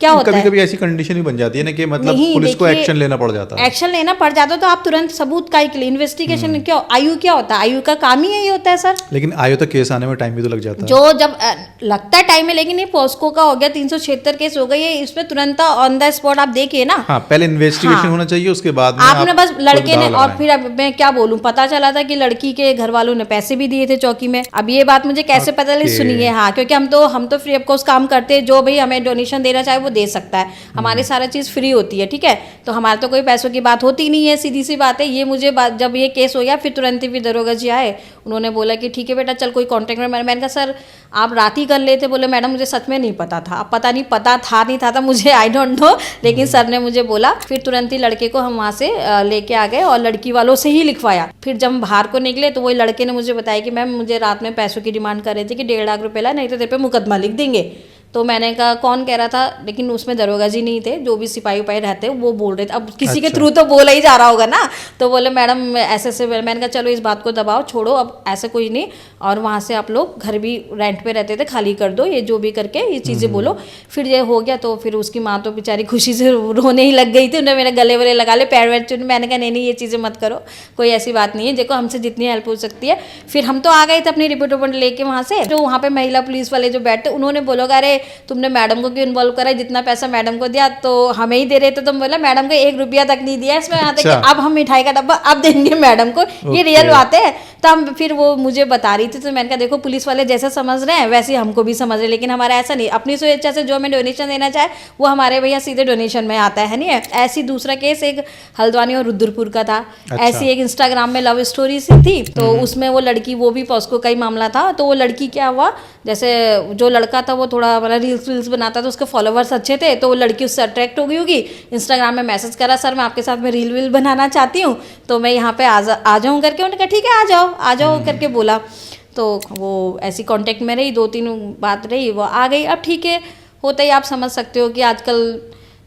क्या होता है? कभी-कभी ऐसी कंडीशन ही बन जाती है ना कि मतलब पुलिस को एक्शन लेना पड़ जाता है। एक्शन लेना पड़ जाता है तो आप तुरंत सबूत का के लिए इन्वेस्टिगेशन क्या आयु क्या होता है? आयु का काम ही यही होता है सर। लेकिन आयु तक केस आने में टाइम भी तो लग जाता है। जो जब लगता है टाइम है, लेकिन ये पॉस्को का हो गया 376 केस हो गई है, इसमें तुरंत ऑन द स्पॉट आप देखिए ना। हाँ, पहले इन्वेस्टिगेशन होना चाहिए, उसके बाद में आपने बस लड़के ने, और फिर अब मैं क्या बोलूं, पता चला था कि लड़की के घर वालों ने पैसे भी दिए थे चौकी में। अब ये बात मुझे कैसे पता चली? सुनिए, हाँ, क्योंकि हम तो फ्री ऑफ कॉस्ट काम करते हैं, जो भाई हमें डोनेशन देना चाहे वो दे सकता है, हमारी सारा चीज़ फ्री होती है, ठीक है। तो हमारे तो कोई पैसों की बात होती नहीं है, सीधी सी बात है। ये मुझे जब ये केस हो गया फिर तुरंत ही फिर दरोगा जी आए, उन्होंने बोला कि ठीक है बेटा चल कोई कॉन्टेक्ट में। मैंने कहा सर आप रात ही कर लेते। बोले मैडम मुझे सच में नहीं पता था। अब पता नहीं पता था नहीं था मुझे, आई डोंट नो, लेकिन सर ने मुझे बोला। फिर तुरंत ही लड़के को हम वहाँ से लेके आ गए और लड़की वालों से ही लिखवाया। फिर जब हम बाहर को निकले तो वही लड़के ने मुझे बताया कि मैम मुझे रात में पैसों की डिमांड कर रहे थे कि 1.5 लाख रुपये ला, नहीं तो तेरे पे मुकदमा लिख देंगे। तो मैंने कहा कौन कह रहा था? लेकिन उसमें दरोगा जी नहीं थे, जो भी सिपाही उपाही रहते वो बोल रहे थे। अब किसी के थ्रू तो बोला ही जा रहा होगा ना। तो बोले मैडम ऐसे से। मैंने कहा चलो इस बात को दबाओ, छोड़ो, अब ऐसे कोई नहीं। और वहाँ से आप लोग घर भी रेंट पे रहते थे, खाली कर दो, ये जो भी करके ये चीज़ें बोलो। फिर ये हो गया तो फिर उसकी माँ तो बेचारी खुशी से रोने ही लग गई थी। उन्हें मेरे गले वले लगा ले, पैर वैर चुन। मैंने कहा नहीं ये चीज़ें मत करो, कोई ऐसी बात नहीं है, देखो हमसे जितनी हेल्प हो सकती है। फिर हम तो आ गए थे अपनी रिपोर्ट वोट लेके वहाँ से। जो वहाँ पे महिला पुलिस वाले जो बैठे उन्होंने बोला अरे तुमने मैडम को क्यों इन्वॉल्व करा, जितना पैसा मैडम को दिया तो हमें ही दे रहे थे। तो बोला मैडम को 1 रुपया तक नहीं दिया इसमें, यहाँ तक कि अब हम मिठाई का डब्बा अब देंगे मैडम को। ये रियल बात है। तब फिर वो मुझे बता रही थी। तो मैंने कहा देखो पुलिस वाले जैसा समझ रहे हैं वैसे हमको भी समझ रहे हैं, लेकिन हमारा ऐसा नहीं, अपनी स्वेच्छा से जो हमें डोनेशन देना चाहे वो हमारे भैया सीधे डोनेशन में आता है, नहीं है। ऐसी दूसरा केस एक हल्द्वानी और रुद्रपुर का था। ऐसी एक इंस्टाग्राम में लव स्टोरी सी थी, तो उसमें वो लड़की, वो भी पॉस्को का ही मामला था। तो वो लड़की क्या हुआ, जैसे जो लड़का था वो थोड़ा मतलब रील्स बनाता था, उसके फॉलोवर्स अच्छे थे, तो वो लड़की उससे अट्रैक्ट हो गई होगी। इंस्टाग्राम में मैसेज करा सर मैं आपके साथ में रील बनाना चाहती हूँ, तो मैं यहाँ पे आ जाऊँ करके। उन्होंने कहा ठीक है आ जाओ करके बोला। तो वो ऐसी कांटेक्ट में रही, 2-3 बात रही, वो आ गई। अब ठीक है, होता ही, आप समझ सकते हो कि आजकल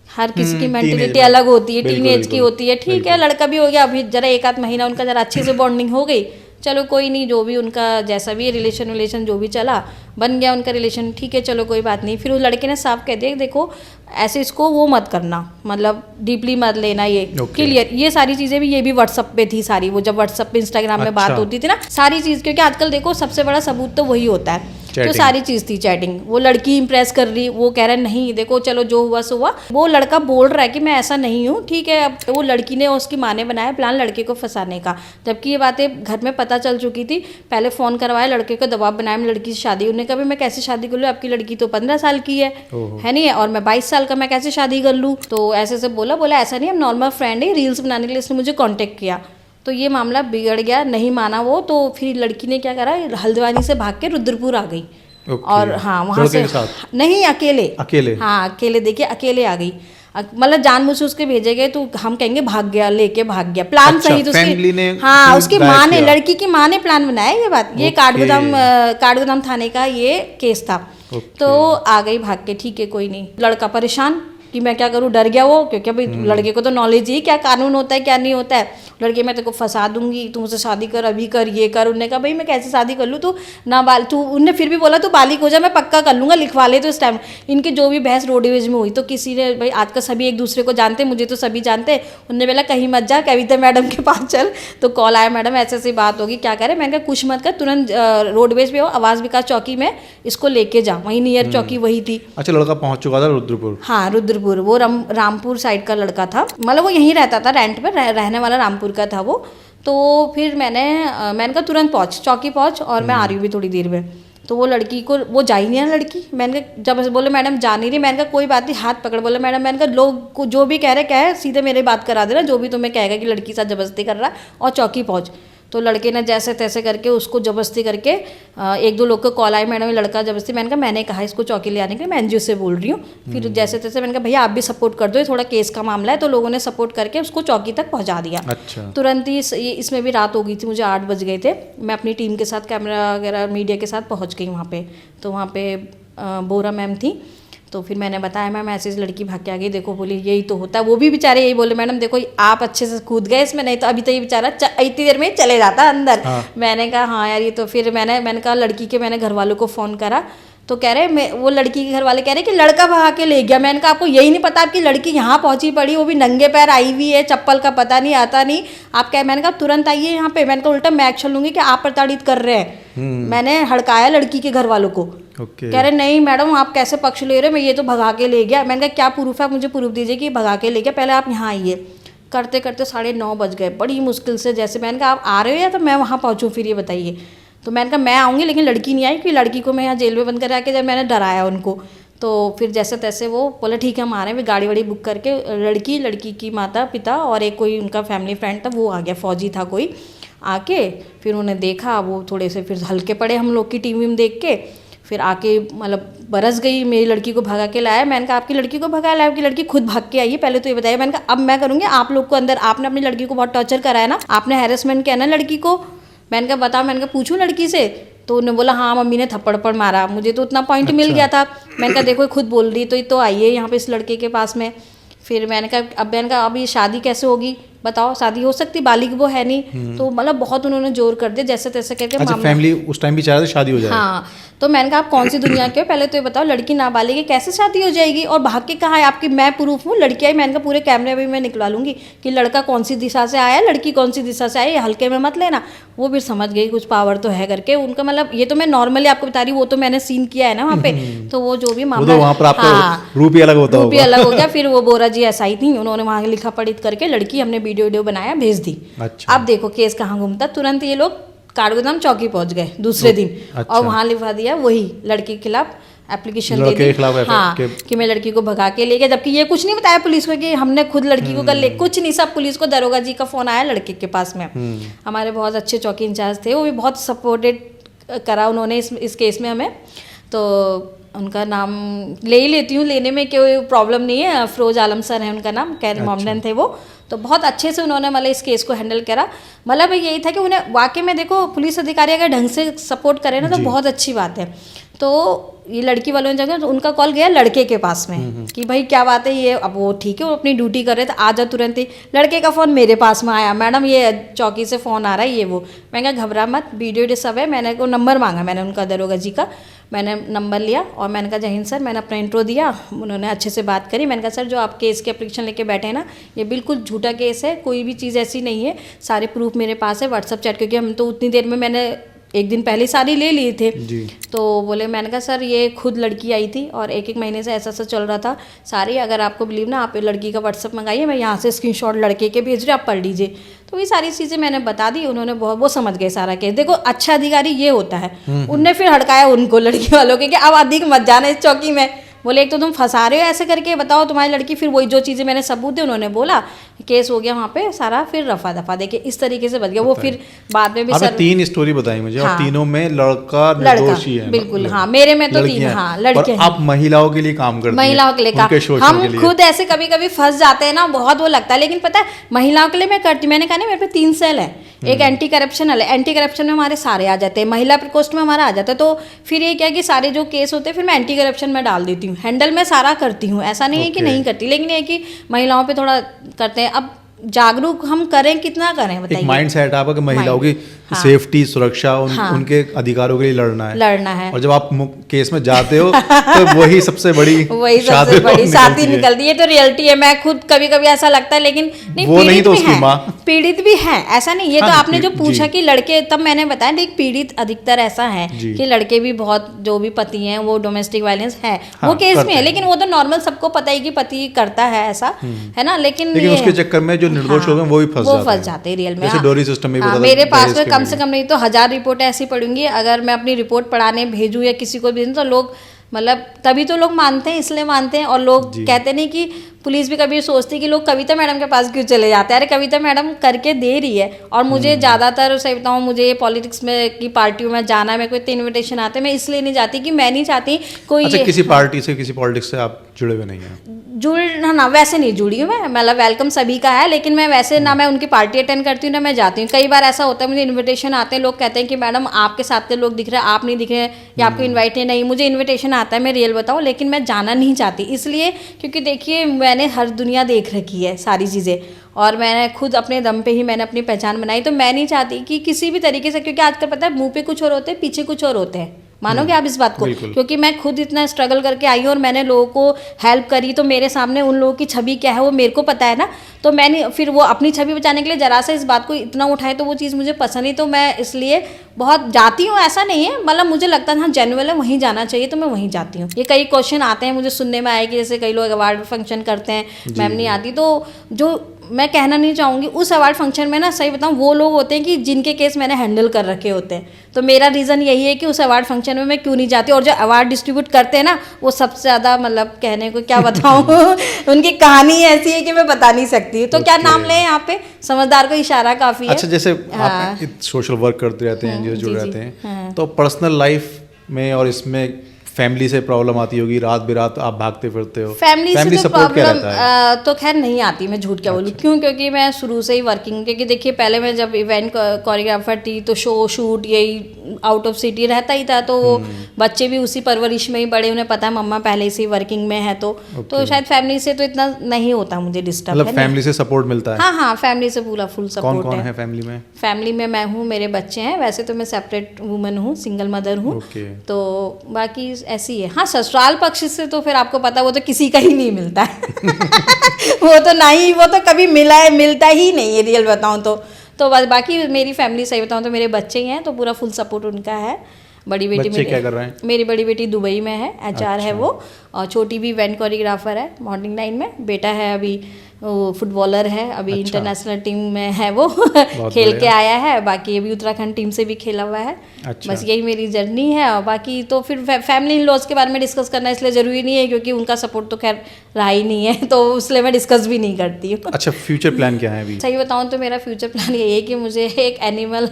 हर किसी की मेंटेलिटी अलग होती है, टीनेज की होती है। ठीक है, लड़का भी हो गया, अभी जरा 1-8 महीना उनका जरा अच्छे से बॉन्डिंग हो गई, चलो कोई नहीं, जो भी उनका जैसा भी रिलेशन जो भी चला, बन गया उनका रिलेशन, ठीक है चलो कोई बात नहीं। फिर उस लड़के ने साफ कह दिया देखो ऐसे इसको वो मत करना, मतलब डीपली मत लेना, ये क्लियर। ये सारी चीज़ें भी, ये भी व्हाट्सअप पे थी सारी, वो जब व्हाट्सअप पे इंस्टाग्राम में बात होती थी ना सारी चीज़, क्योंकि आजकल देखो सबसे बड़ा सबूत तो वही होता है। तो Chatting. सारी चीज़ थी चैटिंग। वो लड़की इंप्रेस कर रही, वो कह रहा है नहीं देखो चलो जो हुआ सो हुआ। वो लड़का बोल रहा है कि मैं ऐसा नहीं हूँ, ठीक है। अब वो लड़की ने उसकी माँ ने बनाया प्लान लड़के को फंसाने का, जबकि ये बातें घर में पता चल चुकी थी। पहले फ़ोन करवाया, लड़के को दबाव बनाया, मैं लड़की से शादी। उन्होंने कहा मैं कैसे शादी कर लूँ, आपकी लड़की तो 15 साल की है नहीं, और मैं 22 साल का, मैं कैसे शादी कर लूँ। तो ऐसे से बोला ऐसा नहीं, हम नॉर्मल फ्रेंड है, रील्स बनाने के लिए इसने मुझे कॉन्टेक्ट किया। तो ये मामला बिगड़ गया, नहीं माना वो। तो फिर लड़की ने क्या करा, हल्द्वानी से भाग के रुद्रपुर आ गई। और हाँ वहाँ से नहीं, अकेले हाँ अकेले, देखिए अकेले आ गई। मतलब जानबूझ से उसके भेजे गए तो हम कहेंगे भाग गया, लेके भाग गया। प्लान सही तो फैमिली ने, हाँ उसकी माँ ने, लड़की की माँ ने प्लान बनाया ये बात। ये काठगोदाम थाने का ये केस था। तो आ गई भाग के, ठीक है कोई नहीं। लड़का परेशान कि मैं क्या करूँ, डर गया वो, क्योंकि अभी लड़के को तो नॉलेज ही क्या कानून होता है क्या नहीं होता है। लड़के मैं तेरे को फंसा दूंगी, तू मुझसे शादी कर, अभी कर, ये कर। उन्होंने कहा भाई मैं कैसे शादी कर लूँ, तू ना बाल, तू उनने फिर भी बोला तू बालिक हो जा, मैं पक्का कर लूँगा, लिखवा ले। तो इस टाइम इनकी जो भी बहस रोडवेज में हुई, तो किसी ने, भाई आज का सभी एक दूसरे को जानते, मुझे तो सभी जानते। उनने बोला कहीं मत जा, कविता मैडम के पास चल। तो कॉल आया, मैडम ऐसे ऐसी बात होगी, क्या करे। मैंने कहा कुछ मत कर, तुरंत रोडवेज पे हो, आवास विकास चौकी में इसको लेके जा, वहीं नियर चौकी वही थी। अच्छा, लड़का पहुंच चुका था रुद्रपुर? हाँ रुद्रपुर, वो रामपुर साइड का लड़का था, मतलब वो यहीं रहता था, रेंट पे रहने वाला रामपुर का था वो। तो फिर मैंने कहा तुरंत पहुँच, चौकी पहुँच, और मैं आ रही हूँ भी थोड़ी देर में। तो वो लड़की को, वो जा ही नहीं है लड़की। मैंने कहा, जब बोले मैडम जा नहीं रही, मैंने कहा कोई बात नहीं, हाथ पकड़। बोले मैडम, मैंने कहा लोग को जो भी कह रहे क्या है, सीधे मेरे बात करा देना, जो भी तुम्हें कहेगा कि लड़की साथ जबरदस्ती कर रहा है, और चौकी पहुँच। तो लड़के ने जैसे तैसे करके उसको जबरदस्ती करके, एक दो लोग को कॉल आए, मैडम ये लड़का जबरदस्ती। मैंने कहा मैंने कहा इसको चौकी ले आने के लिए, मैं एनजीओ से बोल रही हूँ। फिर जैसे तैसे मैंने कहा भैया आप भी सपोर्ट कर दो, ये थोड़ा केस का मामला है। तो लोगों ने सपोर्ट करके उसको चौकी तक पहुँचा दिया। अच्छा। तुरंत ही इसमें भी रात हो गई थी, मुझे 8 बज गए थे। मैं अपनी टीम के साथ, कैमरा वगैरह मीडिया के साथ पहुँच गई वहाँ पर। तो वहाँ पर बोरा मैम थी। तो फिर मैंने बताया मैम ऐसे लड़की भाग के आ गई, देखो बोली यही तो होता है। वो भी बेचारे यही बोले, मैडम देखो आप अच्छे से कूद गए इसमें, नहीं तो अभी तो ये बेचारा इतनी देर में ही चले जाता अंदर। मैंने कहा हाँ यार ये तो। फिर मैंने कहा लड़की के, मैंने घर वालों को फ़ोन करा, तो कह रहे, वो लड़की के घर वाले कह रहे कि लड़का भगा के ले गया। मैंने कहा आपको यही नहीं पता आपकी लड़की यहाँ पहुँची पड़ी, वो भी नंगे पैर आई हुई है, चप्पल का पता नहीं, आता नहीं। आप क्या, मैंने कहा तुरंत आइए यहाँ पे। मैंने कहा उल्टा मैं एक्शन लूँगी कि आप प्रताड़ित कर रहे हैं। मैंने हड़काया लड़की के घर वालों को। कह रहे नहीं मैडम आप कैसे पक्ष ले रहे हो, मैं ये तो भगा के ले गया। मैंने कहा क्या प्रूफ है, मुझे प्रूफ दीजिए कि भगा के ले गया, पहले आप यहाँ आइए। करते करते 9:30 बज गए, बड़ी मुश्किल से। जैसे मैंने कहा आप आ रहे हो या तो मैं वहाँ पहुँचूँ, फिर ये बताइए। तो मैंने कहा मैं आऊँगी, लेकिन लड़की नहीं आई, क्योंकि लड़की को मैं यहाँ जेल में बंद कर आके जब मैंने डराया उनको। तो फिर जैसे तैसे वो बोले ठीक है हम आ रहे हैं। गाड़ी वाड़ी बुक करके लड़की की माता पिता और एक कोई उनका फैमिली फ्रेंड था, वो आ गया, फौजी था कोई। आके फिर उन्हें देखा, वो थोड़े से फिर हल्के पड़े हम लोग की टीम देख के। फिर आके मतलब बरस गई, मेरी लड़की को भगा के लाया। मैंने कहा आपकी लड़की को भगा लाया, आपकी लड़की खुद भाग के आई है, पहले तो ये बताइए। मैंने कहा अब मैं करूँगी, आप लोग को अंदर, आपने अपनी लड़की को बहुत टॉर्चर कराया ना, आपने हैरेसमेंट किया ना लड़की को। मैंने कहा बताओ, मैंने कहा पूछूं लड़की से। तो उन्होंने बोला हाँ मम्मी ने थप्पड़ मारा, मुझे तो उतना पॉइंट मिल गया था। मैंने कहा देखो खुद बोल रही, तो आइए यहाँ पे इस लड़के के पास में। फिर मैंने कहा अब ये शादी कैसे होगी, बताओ शादी हो सकती, बालिग वो है नहीं। तो मतलब बहुत उन्होंने जोर कर दिया, जैसे तैसे करके। अच्छा, फैमिली उस टाइम भी चाह रहे थे शादी हो जाए। हाँ, तो मैंने कहा आप कौन सी दुनिया के हो, पहले तो ये बताओ लड़की नाबालिग है, कैसे शादी हो जाएगी। और भाग के कहा है आपकी, मैं प्रूफ हूँ, लड़की आई। मैंने कहा पूरे कैमरे भी मैं निकलवा लूँगी कि लड़का कौन सी दिशा से आया, लड़की कौन सी दिशा से आई, हल्के में मत लेना। वो भी समझ गई कुछ पावर तो है करके उनका। मतलब ये तो मैं नॉर्मली आपको बता रही हूँ, वो तो मैंने सीन किया है ना वहाँ पे। तो वो जो भी मामला, वहाँ पर आपका रूप ही अलग होता, रूप ही अलग हो गया। फिर वो बोरा जी ऐसा ही थी, उन्होंने वहाँ लिखा पढ़ित करके लड़की, हमने वीडियो बनाया भेज दी। अच्छा। अब देखो केस कहाँ घूमता, तुरंत ये लोग काठगोदाम चौकी पहुंच गए दूसरे दिन। अच्छा। और वहाँ लिखवा दिया वही लड़की के खिलाफ एप्लीकेशन दे दी। हाँ, कि मैं लड़की को भगा के ले गया, जबकि ये कुछ नहीं बताया पुलिस को कि हमने खुद लड़की को कर ले, कुछ नहीं। सब पुलिस को दरोगा जी का फोन आया लड़के के पास में। हमारे बहुत अच्छे चौकी इंचार्ज थे, वो भी बहुत सपोर्टेड करा उन्होंने इस केस में हमें। तो उनका नाम ले ही लेती हूँ, लेने में कोई प्रॉब्लम नहीं है, अफरोज आलम सर है उनका नाम, कैद मोमडन थे वो। तो बहुत अच्छे से उन्होंने मतलब इस केस को हैंडल करा। मतलब यही था कि उन्हें वाकई में देखो पुलिस अधिकारी अगर ढंग से सपोर्ट करे ना तो बहुत अच्छी बात है। तो ये लड़की वालों ने जगह तो उनका कॉल गया लड़के के पास में कि भाई क्या बात है ये। अब वो ठीक है, वो अपनी ड्यूटी कर रहे थे, आ जा तुरंत ही। लड़के का फ़ोन मेरे पास में आया, मैडम ये चौकी से फ़ोन आ रहा है, ये वो। मैंने कहा घबरा मत, वीडियो सब है। मैंने को नंबर मांगा, मैंने उनका दरोगा जी का, मैंने नंबर लिया और मैंने कहा जय हिंद सर, मैंने अपना इंट्रो दिया। उन्होंने अच्छे से बात करी। मैंने कहा सर जो आप केस के एप्लीकेशन लेके बैठे हैं ना, ये बिल्कुल झूठा केस है, कोई भी चीज़ ऐसी नहीं है, सारे प्रूफ मेरे पास है, व्हाट्सअप चैट, क्योंकि हम तो उतनी देर में मैंने एक दिन पहले साड़ी ले लिए थे जी। तो बोले, मैंने कहा सर ये खुद लड़की आई थी और एक महीने से ऐसा चल रहा था साड़ी, अगर आपको बिलीव ना, आप लड़की का व्हाट्सअप मंगाइए, मैं यहाँ से स्क्रीनशॉट लड़के के भेज रही हूँ, आप पढ़ लीजिए। तो ये सारी चीज़ें मैंने बता दी, उन्होंने बहुत, वो समझ गए सारा केस। देखो अच्छा अधिकारी ये होता है, उनने फिर हड़काया उनको लड़की वालों के कि अब अधिक मत जाना इस चौकी में। बोले एक तो तुम फंसा रहे हो ऐसे करके, बताओ तुम्हारी लड़की, फिर वही जो चीज़ें मैंने सबूत दी उन्होंने बोला, केस हो गया वहाँ पे सारा, फिर रफा दफा देखिए इस तरीके से बच गया वो। फिर बाद में भी आपने सर 3 स्टोरी बताई मुझे, और तीनों में लड़का निर्दोषी है। बिल्कुल, हाँ मेरे में तो 3, हाँ लड़के हैं। आप महिलाओं के लिए काम करते हैं, महिलाओं के लिए काम, हम खुद ऐसे कभी कभी फंस जाते हैं ना, बहुत वो लगता है, लेकिन पता है महिलाओं के लिए मैं करती हूँ। मैंने कहा ना मेरे पे 3 सेल है, एक एंटी करप्शन है, एंटी करप्शन में हमारे सारे आ जाते हैं, महिला प्रकोष्ठ में हमारा आ जाता है। तो फिर ये क्या कि सारे जो केस होते हैं फिर मैं एंटी करप्शन में डाल देती हूँ, हैंडल मैं सारा करती हूँ, ऐसा नहीं है कि नहीं करती, लेकिन ये कि महिलाओं पे थोड़ा करते हैं। अब जागरूक हम करें, कितना करें बताइए। एक माइंड सेट आपका कि महिलाओं की सेफ्टी, सुरक्षा, उनके अधिकारों के लिए लड़ना है। और जब आप केस में जाते हो तो वही सबसे बड़ी साथी निकलती है। तो रियलिटी है, मैं खुद कभी कभी ऐसा लगता है, लेकिन वो नहीं तो उसकी माँ पीड़ित भी है, ऐसा नहीं। ये तो आपने जो पूछा कि लड़के, तब मैंने बताया नहीं, पीड़ित अधिकतर ऐसा है कि लड़के भी बहुत, जो भी पति हैं वो डोमेस्टिक वायलेंस है वो केस में है, लेकिन वो तो नॉर्मल सबको पता है कि पति करता है ऐसा, है ना। लेकिन उसके चक्कर में जो निर्दोष लोग हैं वो भी फंस जाते हैं रियल में। जैसे डोरी सिस्टम में मेरे पास में कम से कम नहीं तो 1000 रिपोर्टें ऐसी पड़ूंगी, अगर मैं अपनी रिपोर्ट पढ़ाने भेजूँ या किसी को भी, तो लोग मतलब तभी तो लोग मानते हैं, इसलिए मानते हैं। और लोग कहते नहीं कि पुलिस भी कभी सोचती है कि लोग कविता मैडम के पास क्यों चले जाते हैं, अरे कविता मैडम करके दे रही है। और मुझे ज़्यादातर सही बताऊँ, मुझे पॉलिटिक्स में की पार्टियों में जाना है, मेरे को इतने इन्विटेशन आते हैं, मैं इसलिए नहीं जाती कि मैं नहीं चाहती कोई। अच्छा, किसी पार्टी से, किसी पॉलिटिक्स से आप जुड़े हुए नहीं हैं? ना वैसे नहीं जुड़ी हूँ मैं, मतलब वेलकम सभी का है, लेकिन मैं वैसे ना मैं उनकी पार्टी अटेंड करती हूँ ना मैं जाती हूँ। कई बार ऐसा होता है मुझे इन्विटेशन आते हैं, लोग कहते हैं कि मैडम आपके साथ के लोग दिख रहे हैं, आप नहीं दिख रहे हैं, या आपको इन्वाइट नहीं। मुझे इन्विटेशन आता है, मैं रियल बताऊँ, लेकिन मैं जाना नहीं चाहती, इसलिए क्योंकि देखिए मैंने हर दुनिया देख रखी है सारी चीज़ें, और मैंने खुद अपने दम पे ही मैंने अपनी पहचान बनाई। तो मैं नहीं चाहती कि किसी भी तरीके से, क्योंकि आजकल पता है मुंह पे कुछ और होते हैं, पीछे कुछ और होते हैं, मानोगे आप इस बात को? क्योंकि मैं खुद इतना स्ट्रगल करके आई हूँ और मैंने लोगों को हेल्प करी, तो मेरे सामने उन लोगों की छवि क्या है वो मेरे को पता है ना। तो मैंने फिर वो अपनी छवि बचाने के लिए जरा सा इस बात को इतना उठाए तो वो चीज़ मुझे पसंद नहीं, तो मैं इसलिए बहुत जाती हूँ। ऐसा नहीं है, मतलब मुझे लगता है हाँ जेन्युइन है, वहीं जाना चाहिए, तो मैं वहीं जाती हूँ। ये कई क्वेश्चन आते हैं मुझे सुनने में आए कि जैसे कई लोग अवार्ड फंक्शन करते हैं, मैम नहीं आती, तो जो मैं कहना नहीं चाहूँगी उस अवार्ड फंक्शन में ना, सही बताऊँ, वो लोग होते हैं कि जिनके केस मैंने हैंडल कर रखे होते हैं। तो मेरा रीज़न यही है कि उस अवार्ड फंक्शन में मैं क्यों नहीं जाती। और जो अवार्ड डिस्ट्रीब्यूट करते हैं ना, वो सबसे ज़्यादा, मतलब कहने को क्या बताऊँ उनकी कहानी ऐसी है कि मैं बता नहीं सकती। तो क्या नाम लें यहाँ पे, समझदार को इशारा काफ़ी है। अच्छा, जैसे आप सोशल वर्क करते रहते हैं, जुड़े रहते हैं, तो पर्सनल लाइफ में और इसमें फैमिली से प्रॉब्लम आती होगी, रात बिरात आप भागते फिरते हो, फैमिली से सपोर्ट क्या रहता है? तो खैर नहीं आती, मैं झूठ क्या बोलूँ। क्यों? क्योंकि मैं शुरू से ही वर्किंग, क्योंकि देखिए पहले मैं जब इवेंट कोरियोग्राफर थी तो शो शूट यही आउट ऑफ सिटी रहता ही था, तो बच्चे भी उसी परवरिश में ही बड़े, उन्हें पता है मम्मा पहले से ही वर्किंग में है, तो शायद फैमिली से तो इतना नहीं होता मुझे डिस्टर्ब। मतलब फैमिली से सपोर्ट मिलता है? हाँ, फैमिली से पूरा फुल सपोर्ट है। कौन है फैमिली में? फैमिली में मैं हूँ, मेरे बच्चे हैं, वैसे तो मैं सेपरेट वुमन हूँ, सिंगल मदर हूँ, तो बाकी ऐसी है। हाँ, ससुराल पक्ष से तो फिर आपको पता, वो तो किसी का ही नहीं मिलता है वो तो नहीं, वो तो कभी मिलता ही नहीं है, रियल बताऊँ तो बस। बाकी मेरी फैमिली सही बताऊँ तो मेरे बच्चे ही हैं, तो पूरा फुल सपोर्ट उनका है। बड़ी बेटी क्या कर रहे हैं? मेरी बड़ी बेटी दुबई में है, HR है वो, और छोटी भी इवेंट कोरियोग्राफर है मॉर्निंग लाइन में। बेटा है अभी वो फुटबॉलर है, अभी इंटरनेशनल टीम में है वो खेल के आया है, बाकी अभी उत्तराखंड टीम से भी खेला हुआ है। बस यही मेरी जर्नी है। और बाकी तो फिर फैमिली इन लॉज के बारे में डिस्कस करना इसलिए ज़रूरी नहीं है, क्योंकि उनका सपोर्ट तो खैर रहा ही नहीं है, तो इसलिए मैं डिस्कस भी नहीं करती हूँ। अच्छा, फ्यूचर प्लान क्या है अभी? सही बताऊँ तो मेरा फ्यूचर प्लान यही है कि मुझे एक एनिमल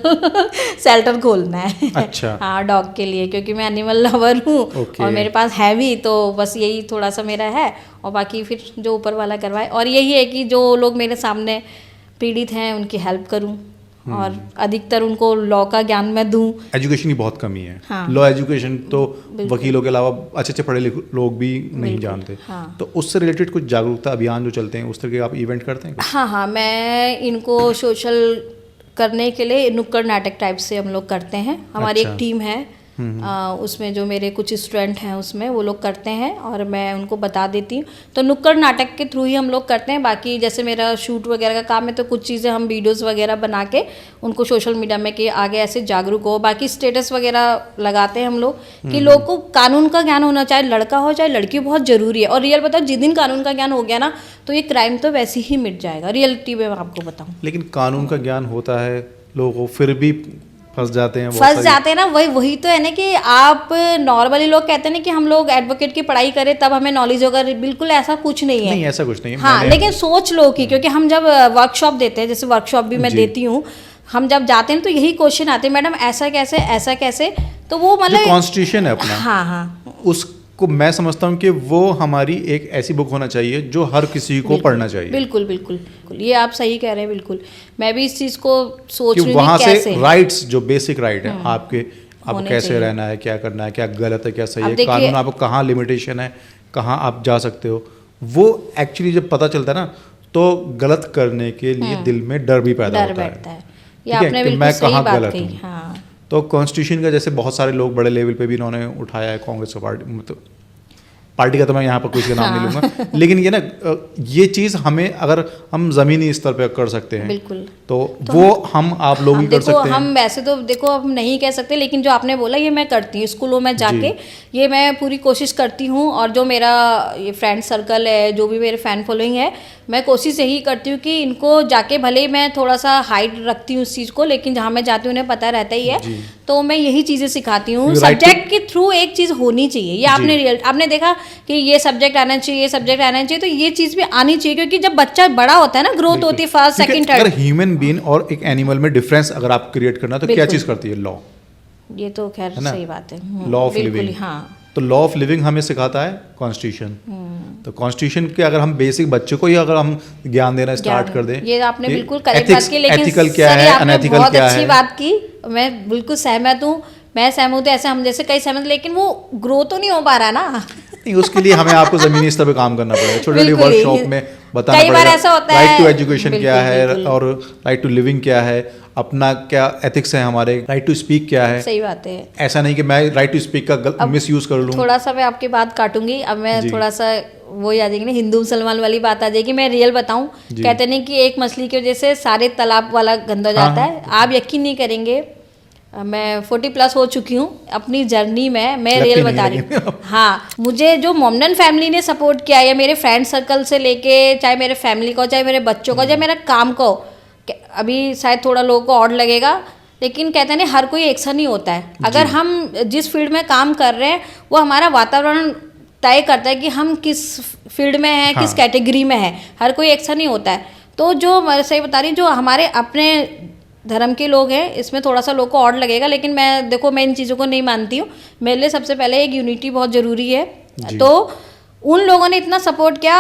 शेल्टर खोलना है। अच्छा। हाँ, डॉग के लिए, क्योंकि मैं एनिमल लवर हूँ और मेरे पास है भी, तो बस यही थोड़ा सा मेरा है। और बाकी फिर जो ऊपर वाला करवाए, और यही है कि जो लोग मेरे सामने पीड़ित हैं उनकी हेल्प करूं, और अधिकतर उनको लॉ का ज्ञान मैं दूं। एजुकेशन की बहुत कमी है। हाँ। लॉ एजुकेशन तो वकीलों के अलावा अच्छे पढ़े लिखे लोग भी नहीं जानते। हाँ। तो उससे रिलेटेड कुछ जागरूकता अभियान जो चलते हैं, उस तरह के आप इवेंट करते हैं? हाँ, मैं इनको सोशल करने के लिए नुक्कड़ नाटक टाइप से हम लोग करते हैं। हमारी एक टीम है उसमें जो मेरे कुछ स्टूडेंट हैं उसमें वो लोग करते हैं और मैं उनको बता देती हूँ। तो नुक्कड़ नाटक के थ्रू ही हम लोग करते हैं। बाकी जैसे मेरा शूट वगैरह का काम है तो कुछ चीज़ें हम वीडियोस वगैरह बना के उनको सोशल मीडिया में कि आगे ऐसे जागरूक हो। बाकी स्टेटस वगैरह लगाते हैं हम लोग कि लोग को कानून का ज्ञान होना, चाहे लड़का हो चाहे लड़की, बहुत ज़रूरी है। और रियल बताओ, जिस दिन कानून का ज्ञान हो गया ना तो ये क्राइम तो वैसे ही मिट जाएगा, रियलिटी में मैं आपको बताऊँ। लेकिन कानून का ज्ञान होता है, लोगों फिर भी फंस जाते हैं, ना। वही तो है ना कि आप नॉर्मली लोग कहते हैं ना कि हम लोग एडवोकेट की पढ़ाई करें तब हमें नॉलेज होगा। बिल्कुल ऐसा कुछ नहीं है। नहीं, ऐसा कुछ नहीं है। हाँ, लेकिन सोच लो कि क्योंकि हम जब वर्कशॉप देते हैं, जैसे वर्कशॉप भी मैं देती हूँ, हम जब जाते हैं तो यही क्वेश्चन आते हैं, मैडम ऐसा कैसे, ऐसा कैसे। तो वो मतलब कॉन्स्टिट्यूशन है अपना, हाँ, उसको मैं समझता हूँ कि वो हमारी एक ऐसी बुक होना चाहिए जो हर किसी को पढ़ना चाहिए। बिल्कुल बिल्कुल, ये आप सही कह रहे हैं। बिल्कुल, मैं भी इस चीज़ को सोच रही हूँ वहाँ कैसे से राइट्स, जो बेसिक राइट है आपके, आपको कैसे रहना है, क्या करना है, क्या गलत है, क्या सही है, कानून आपको कहाँ लिमिटेशन है, कहाँ आप जा सकते हो, वो एक्चुअली जब पता चलता है ना तो गलत करने के लिए दिल में डर भी पैदा होता है। ये आपने बिल्कुल सही बात कही। हाँ, तो कॉन्स्टिट्यूशन का जैसे बहुत सारे लोग बड़े लेवल पे भी इन्होंने उठाया है, कांग्रेस का पार्टी का तो मैं यहाँ पर कुछ का नाम नहीं लूँगा, लेकिन ये ना ये चीज़ हमें अगर हम ज़मीनी स्तर पे कर सकते हैं बिल्कुल, तो वो हम आप लोग ही कर सकते हैं। हम वैसे तो देखो हम नहीं कह सकते, लेकिन जो आपने बोला ये मैं करती हूँ। स्कूलों में जाके ये मैं पूरी कोशिश करती हूँ। और जो मेरा ये फ्रेंड सर्कल है, जो भी मेरे फ़ैन फॉलोइंग है, मैं कोशिश यही करती हूँ कि इनको जाके, भले ही मैं थोड़ा सा हाइट रखती हूँ उस चीज़ को, लेकिन जहाँ मैं जाती हूँ उन्हें पता रहता ही है, तो मैं यही चीज़ें सिखाती हूँ। सब्जेक्ट के थ्रू एक चीज़ होनी चाहिए। ये आपने देखा कि ये सब्जेक्ट आना चाहिए, ये सब्जेक्ट आना चाहिए, तो ये चीज़ भी आनी चाहिए, क्योंकि जब बच्चा बड़ा होता है ना, ग्रोथ होती है फर्स्ट सेकंड थर्ड। अगर ह्यूमन बीइंग और एक एनिमल में डिफरेंस अगर आप क्रिएट करना तो क्या चीज़ करती है? लॉ। ये तो खैर सही बात है, लॉ ऑफ लिविंग। हाँ, तो लॉ ऑफ लिविंग हमें सिखाता है कॉन्स्टिट्यूशन। तो कॉन्स्टिट्यूशन के अगर हम बेसिक बच्चों को ही अगर हम ज्ञान देना स्टार्ट कर दें, ये आपने बिल्कुल करेक्ट बात की। लेकिन एथिकल क्या है, अनएथिकल बहुत क्या अच्छी है, बात की, मैं बिल्कुल सहमत हूँ। मैं सहमत हूँ, ऐसे हम जैसे कई सहमत, लेकिन वो ग्रो तो नहीं हो पा रहा ना। नहीं, उसके लिए हमें आपको जमीनी स्तर पे काम करना पड़ेगा, छोटी छोटी वर्कशॉप में बताना कई बार ऐसा होता राइट है, टू एजुकेशन क्या है और राइट टू लिविंग क्या है, अपना क्या एथिक्स है, हमारे राइट टू स्पीक क्या है। सही बात है। ऐसा नहीं कि मैं राइट टू स्पीक का मिस यूज कर लूँ। थोड़ा सा मैं आपकी बात काटूंगी, अब मैं थोड़ा सा वो आ जाएगी ना, हिंदू मुसलमान वाली बात आ जाएगी। मैं रियल बताऊं, कहते नहीं कि एक मछली की वजह से सारे तालाब वाला गंदा हो जाता है। आप यकीन नहीं करेंगे, मैं 40+ हो चुकी हूँ अपनी जर्नी में, मैं रियल बता रही हूँ। हाँ, मुझे जो मोमडन फैमिली ने सपोर्ट किया है, मेरे फ्रेंड सर्कल से लेके, चाहे मेरे फैमिली को, चाहे मेरे बच्चों को, चाहे मेरे काम को, अभी शायद थोड़ा लोगों को ऑड लगेगा, लेकिन कहते हैं ना हर कोई एक सा नहीं होता है। अगर हम जिस फील्ड में काम कर रहे हैं वो हमारा वातावरण तय करता है कि हम किस फील्ड में हैं, किस कैटेगरी में हैं। हर कोई एक सा नहीं होता है। तो जो मैं सही बता रही हूँ, जो हमारे अपने धर्म के लोग हैं, इसमें थोड़ा सा लोग को ऑड लगेगा, लेकिन मैं देखो मैं इन चीज़ों को नहीं मानती हूँ। मेरे लिए सबसे पहले एक यूनिटी बहुत ज़रूरी है। तो उन लोगों ने इतना सपोर्ट किया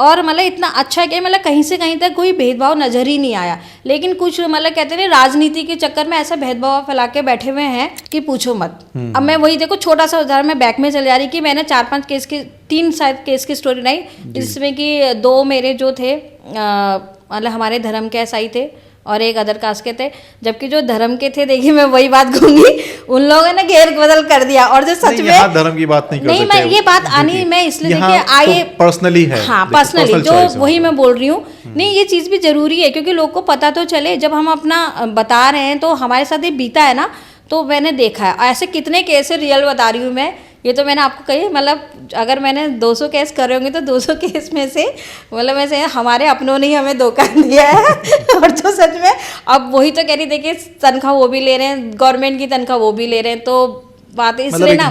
और मतलब इतना अच्छा किया, मतलब कहीं से कहीं तक कोई भेदभाव नज़र ही नहीं आया। लेकिन कुछ मतलब कहते हैं राजनीति के चक्कर में ऐसा भेदभाव फैला के बैठे हुए हैं कि पूछो मत। अब मैं वही देखो छोटा सा उदाहरण, मैं बैक में चल जा रही कि मैंने 4-5 केस की 3 शायद केस की स्टोरी नहीं, जिसमें कि 2 मेरे जो थे मतलब हमारे धर्म के एसआई थे और एक अदर कास्ट के थे। जबकि जो धर्म के थे, देखिए मैं वही बात कहूंगी, उन लोगों ने घेर बदल कर दिया। और जो सच में धर्म की बात नहीं कर सकते, मैं ये बात आनी मैं इसलिए देखिए आए पर्सनली है। हाँ, पर्सनली जो वही मैं बोल रही हूँ। नहीं, ये चीज़ भी जरूरी है क्योंकि लोग को पता तो चले। जब हम अपना बता रहे हैं तो हमारे साथ ये बीता है ना, तो मैंने देखा है ऐसे कितने केस रियल बता रही हूँ मैं। ये तो मैंने आपको कही, मतलब अगर मैंने 200 केस करे होंगे तो 200 केस में से मतलब वैसे हमारे अपनों ने ही हमें धोखा दिया है। और जो सच में अब वही तो कह रही, देखिए तनख्वाह वो भी ले रहे हैं, गवर्नमेंट की तनख्वाह वो भी ले रहे हैं, तो बात है इसलिए ना।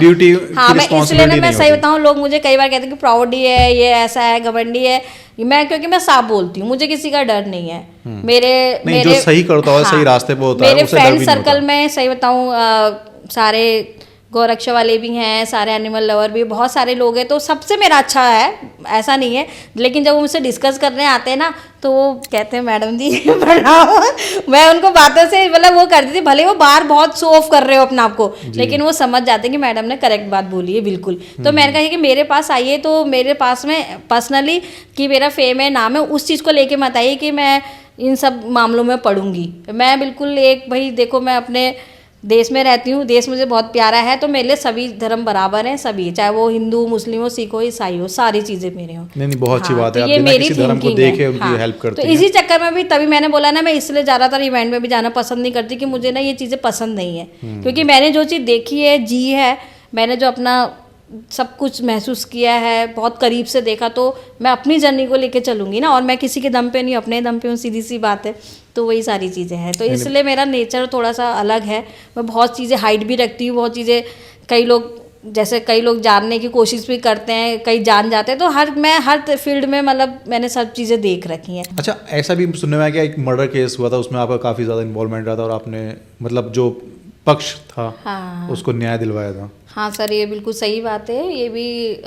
हाँ, मैं इसलिए ना मैं सही बताऊँ, लोग मुझे कई बार कहते हैं कि प्राउडी है, ये ऐसा है, घमंडी है। मैं क्योंकि मैं साफ बोलती हूँ, मुझे किसी का डर नहीं है। मेरे जो सही करता है, सही रास्ते पे होता है, मेरे फ्रेंड सर्कल में सही बताऊँ सारे गौरक्षा वाले भी हैं, सारे एनिमल लवर भी, बहुत सारे लोग हैं, तो सबसे मेरा अच्छा है, ऐसा नहीं है। लेकिन जब वो मुझसे डिस्कस करने आते हैं ना तो वो कहते हैं मैडम जी प्रणाम। मैं उनको बातों से मतलब वो करती थी, भले वो बाहर बहुत शो ऑफ कर रहे हो अपना आपको, लेकिन वो समझ जाते हैं कि मैडम ने करेक्ट बात बोली है बिल्कुल। तो मैंने कहा कि मेरे पास आइए, तो मेरे पास में पर्सनली कि मेरा फेम है, नाम है, उस चीज़ को लेके मत आइए कि मैं इन सब मामलों में पढ़ूंगी। मैं बिल्कुल एक भाई देखो, मैं अपने देश में रहती हूँ, देश मुझे बहुत प्यारा है, तो मेरे लिए सभी धर्म बराबर हैं, सभी, चाहे वो हिंदू, मुस्लिम हो, सिख हो, ईसाई हो, सारी चीज़ें मेरे हो। नहीं बहुत अच्छी बात है, तो आप ये बिना मेरी किसी धर्म को थिंकिंग देखे है। उनकी हेल्प तो करती हैं। इसी चक्कर में भी तभी मैंने बोला ना, मैं इसलिए ज़्यादातर इवेंट में भी जाना पसंद नहीं करती कि मुझे ना ये चीज़ें पसंद नहीं है, क्योंकि मैंने जो चीज़ देखी है, जी है, मैंने जो अपना सब कुछ महसूस किया है, बहुत करीब से देखा, तो मैं अपनी जर्नी को लेके चलूँगी ना, और मैं किसी के दम पे नहीं, अपने दम पे हूँ, सीधी सी बात है। तो वही सारी चीज़ें हैं, तो इसलिए मेरा नेचर थोड़ा सा अलग है। मैं बहुत चीज़ें हाइड भी रखती हूँ, बहुत चीज़ें, कई लोग जानने की कोशिश भी करते हैं, कई जान जाते हैं, तो मैं हर फील्ड में मतलब मैंने सब चीज़ें देख रखी हैं। अच्छा, ऐसा भी सुनने में आया कि एक मर्डर केस हुआ था, उसमें आपका काफ़ी ज़्यादा इन्वॉल्वमेंट रहा था और आपने मतलब जो पक्ष था हाँ उसको न्याय दिलवाया था। हाँ सर, ये बिल्कुल सही बात है। ये भी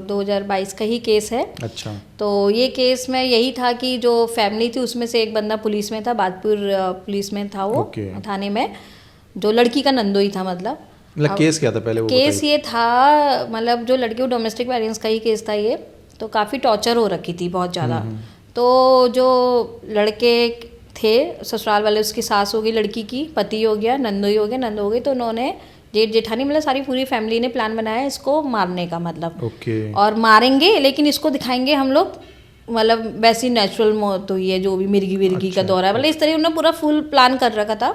2022 का ही केस है। अच्छा। तो ये केस में यही था कि जो फैमिली थी उसमें से एक बंदा पुलिस में था, बाजपुर पुलिस में था वो, थाने में, जो लड़की का नंदोई था। मतलब केस क्या था पहले वो केस ये था, मतलब जो लड़की को डोमेस्टिक वायलेंस का ही केस था ये, तो काफ़ी टॉर्चर हो रखी थी बहुत ज़्यादा। तो जो लड़के थे ससुराल वाले, उसकी सास हो गई, लड़की की पति हो गया, नंदोई हो गया, नंद हो गई, तो उन्होंने जेठ जेठानी मतलब सारी पूरी फैमिली ने प्लान बनाया इसको मारने का, मतलब और मारेंगे लेकिन इसको दिखाएंगे हम लोग मतलब वैसी नेचुरल मौत हुई है, जो भी मिर्गी विर्गी का दौरा है, मतलब इस तरह उन्होंने पूरा फुल प्लान कर रखा था।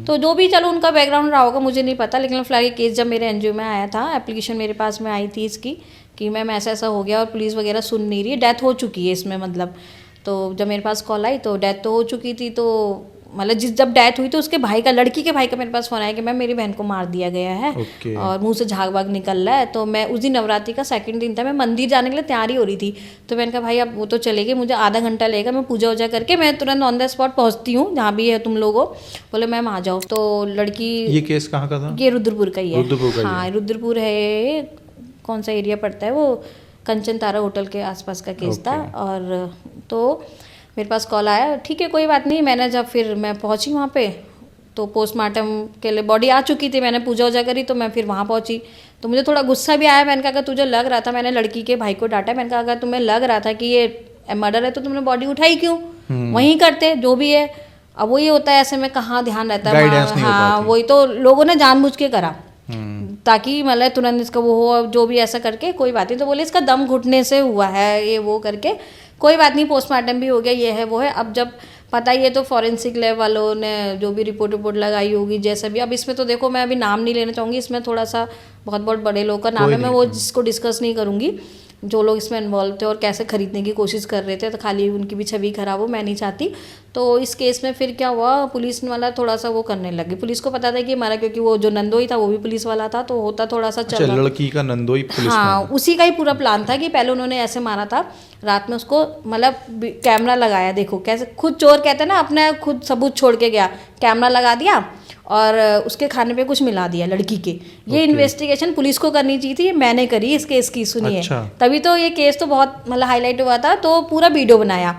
तो जो भी, चलो उनका बैकग्राउंड रहा होगा मुझे नहीं पता, लेकिन फिलहाल ये केस जब मेरे एनजीओ में आया था, एप्लीकेशन मेरे पास में आई थी इसकी कि मैम ऐसा ऐसा हो गया और पुलिस वगैरह सुन नहीं रही है, डेथ हो चुकी है इसमें, मतलब। तो जब मेरे पास कॉल आई तो डेथ तो हो चुकी थी, तो मतलब जब डेथ हुई तो उसके भाई का, लड़की के भाई का मेरे पास फ़ोन आया कि मैम मेरी बहन को मार दिया गया है और मुंह से झाग वाग निकल रहा है। तो मैं उस दिन नवरात्रि का सेकंड दिन था, मैं मंदिर जाने के लिए तैयारी हो रही थी, तो मैंने कहा भाई अब वो तो चलेगी, मुझे आधा घंटा लगेगा, मैं पूजा वूजा करके मैं तुरंत ऑन द स्पॉट पहुँचती हूँ जहाँ भी है तुम लोगों। बोले मैम आ जाओ। तो लड़की, ये केस कहाँ का था? ये रुद्रपुर का ही है। हाँ रुद्रपुर है, कौन सा एरिया पड़ता है वो, कंचन तारा होटल के आसपास का केस था। और तो मेरे पास कॉल आया, ठीक है कोई बात नहीं। मैंने जब फिर मैं पहुंची वहाँ पे, तो पोस्टमार्टम के लिए बॉडी आ चुकी थी, मैंने पूजा वूजा करी, तो मैं फिर वहाँ पहुंची। तो मुझे थोड़ा गुस्सा भी आया, मैंने कहा अगर तुझे लग रहा था, मैंने लड़की के भाई को डांटा, मैंने कहा अगर तुम्हें लग रहा था कि ये मर्डर है तो तुमने बॉडी उठाई क्यों, वहीं करते जो भी है। अब वही होता है, ऐसे में कहाँ ध्यान रहता है। हाँ वही तो, लोगों ने जानबूझ के करा ताकि मतलब तुरंत इसका वो हो, जो भी ऐसा करके कोई बात नहीं। तो बोले इसका दम घुटने से हुआ है, ये वो करके कोई बात नहीं, पोस्टमार्टम भी हो गया, ये है वो है। अब जब पता ही है तो फॉरेंसिक लैब वालों ने जो भी रिपोर्ट लगाई होगी, जैसा भी। अब इसमें तो देखो मैं अभी नाम नहीं लेना चाहूँगी, इसमें थोड़ा सा बहुत बड़े लोग का नाम है, मैं वो जिसको डिस्कस नहीं करूँगी, जो लोग इसमें इन्वॉल्व थे और कैसे खरीदने की कोशिश कर रहे थे, तो खाली उनकी भी छवि खराब हो, मैं नहीं चाहती। तो इस केस में फिर क्या हुआ, पुलिस वाला थोड़ा सा वो करने लगे, पुलिस को पता था कि हमारा, क्योंकि वो जो नंदोई था वो भी पुलिस वाला था, तो होता थोड़ा सा चल रहा। लड़की का नंदोई पुलिस। हाँ उसी का ही पूरा प्लान था कि पहले उन्होंने ऐसे मारा था, रात में उसको मतलब कैमरा लगाया, देखो कैसे खुद चोर कहते हैं ना, अपने खुद सबूत छोड़ के गया, कैमरा लगा दिया और उसके खाने पे कुछ मिला दिया लड़की के। ये इन्वेस्टिगेशन पुलिस को करनी चाहिए थी, मैंने करी इस केस की, सुनिए। अच्छा। तभी तो ये केस तो बहुत मतलब हाईलाइट हुआ था। तो पूरा वीडियो बनाया,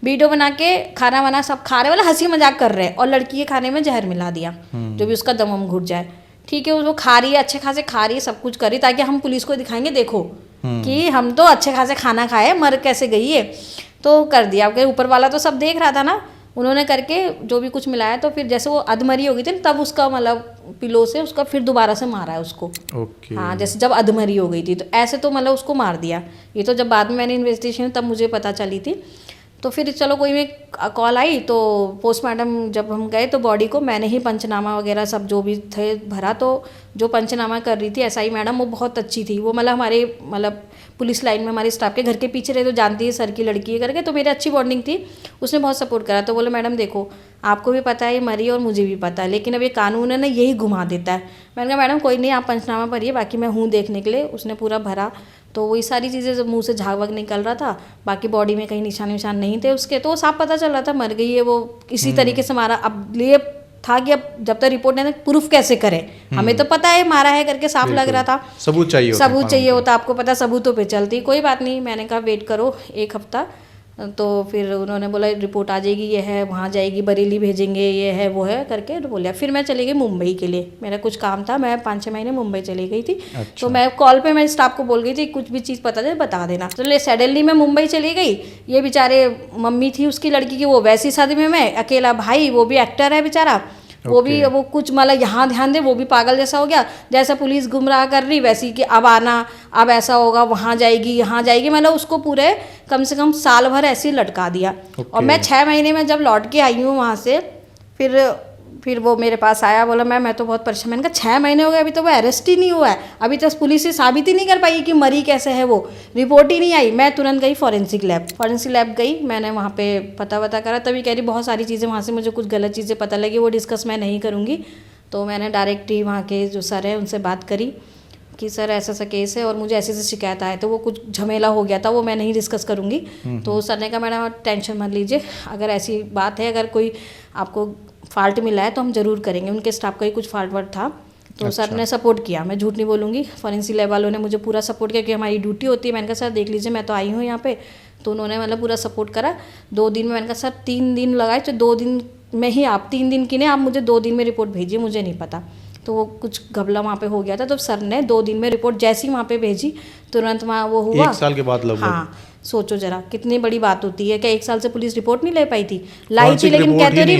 वीडियो बना के खाना वाना सब खा रहे, वाला हंसी मजाक कर रहे हैं, और लड़की के खाने में जहर मिला दिया जो भी उसका दम घुट जाए। ठीक है, वो खा रही है, अच्छे खासे खा रही है, सब कुछ कर रही, ताकि हम पुलिस को दिखाएंगे देखो कि हम तो अच्छे खासे खाना खाए, मर कैसे गई है। तो कर दिया, ऊपर वाला तो सब देख रहा था ना, उन्होंने करके जो भी कुछ मिलाया। तो फिर जैसे वो अधमरी हो गई थी तब उसका मतलब पिलो से उसका फिर दोबारा से मारा है उसको। हाँ जैसे जब अधमरी हो गई थी, तो ऐसे तो मतलब उसको मार दिया। ये तो जब बाद में मैंने इन्वेस्टिगेशन तब मुझे पता चली थी। तो फिर चलो कोई में कॉल आई, तो पोस्टमार्टम जब हम गए तो बॉडी को मैंने ही पंचनामा वगैरह सब जो भी थे भरा। तो जो पंचनामा कर रही थी एसआई मैडम, वो बहुत अच्छी थी, वो मतलब हमारे मतलब पुलिस लाइन में हमारे स्टाफ के घर के पीछे रहे, तो जानती है सर की लड़की है करके, तो मेरी अच्छी बॉन्डिंग थी, उसने बहुत सपोर्ट करा। तो बोले मैडम देखो आपको भी पता है ये मरी और मुझे भी पता है, लेकिन अब ये कानून है ना यही घुमा देता है। मैंने कहा मैडम कोई नहीं, आप पंचनामा भरिए, बाकी मैं हूँ देखने के लिए। उसने पूरा भरा, तो वही सारी चीज़ें जब मुंह से झाग वाग निकल रहा था, बाकी बॉडी में कहीं निशान नहीं थे उसके, तो साफ पता चल रहा था मर गई है वो इसी तरीके से मारा। अब ये था कि अब जब तक रिपोर्ट नहीं प्रूफ कैसे करें, हमें तो पता है मारा है करके साफ लग रहा था, सबूत चाहिए होता, आपको पता सबूतों पे चलती। कोई बात नहीं, मैंने कहा वेट करो 1 हफ्ता। तो फिर उन्होंने बोला रिपोर्ट आ जाएगी, ये है, वहाँ जाएगी, बरेली भेजेंगे, ये है वो है करके बोलिया। फिर मैं चली गई मुंबई के लिए, मेरा कुछ काम था, मैं 5-6 महीने मुंबई चली गई थी। अच्छा। तो मैं कॉल पे मैं स्टाफ को बोल गई थी कुछ भी चीज़ पता चले बता देना। तो सडनली मैं मुंबई चली गई। ये बेचारे मम्मी थी उसकी लड़की की, वो वैसी शादी में, मैं अकेला भाई, वो भी एक्टर है बेचारा, वो भी वो कुछ मतलब यहाँ ध्यान दे, वो भी पागल जैसा हो गया। जैसा पुलिस गुमराह कर रही वैसी कि अब आना, अब ऐसा होगा, वहाँ जाएगी, यहाँ जाएगी, मतलब उसको पूरे कम से कम साल भर ऐसे ही लटका दिया। और मैं 6 महीने में जब लौट के आई हूँ वहाँ से, फिर वो मेरे पास आया, बोला मैं तो बहुत परेशान। मैंने कहा 6 महीने हो गए, अभी तो वो अरेस्ट ही नहीं हुआ है, अभी तक पुलिस से साबित ही नहीं कर पाई कि मरी कैसे है, वो रिपोर्ट ही नहीं आई। मैं तुरंत गई फॉरेंसिक लैब गई, मैंने वहाँ पे पता करा, तभी कह रही बहुत सारी चीज़ें वहाँ से मुझे कुछ गलत चीज़ें पता लगी, वो डिस्कस मैं नहीं करूँगी। तो मैंने डायरेक्ट ही वहाँ के जो सर है उनसे बात करी कि सर ऐसा केस है और मुझे ऐसे शिकायत आए, तो वो कुछ झमेला हो गया था, वो मैं नहीं डिस्कस करूँगी। तो सर ने कहा मैडम टेंशन मत लीजिए, अगर ऐसी बात है, अगर कोई आपको फॉल्ट मिला है तो हम ज़रूर करेंगे। उनके स्टाफ का ही कुछ फॉल्ट था, तो अच्छा। सर ने सपोर्ट किया, मैं झूठ नहीं बोलूँगी। फॉरेंसिक लैब वालों ने मुझे पूरा सपोर्ट किया कि हमारी ड्यूटी होती है। मैंने कहा सर देख लीजिए मैं तो आई हूँ यहाँ पे, तो उन्होंने मतलब पूरा सपोर्ट करा। 2 दिन में, मैंने कहा सर 3 दिन लगाए, तो 2 दिन में ही आप 3 दिन की नहीं, आप मुझे 2 दिन में रिपोर्ट भेजिए, मुझे नहीं पता। तो वो कुछ घबला वहाँ पे हो गया था, तो सर ने 2 दिन में रिपोर्ट जैसी वहाँ पे भेजी, तुरंत वहाँ वो हुआ। 1 साल के बाद लगभग। हाँ, सोचो जरा कितनी बड़ी बात होती है। क्या 1 साल से पुलिस रिपोर्ट नहीं ले पाई थी? लाई थी, लेकिन कहते रही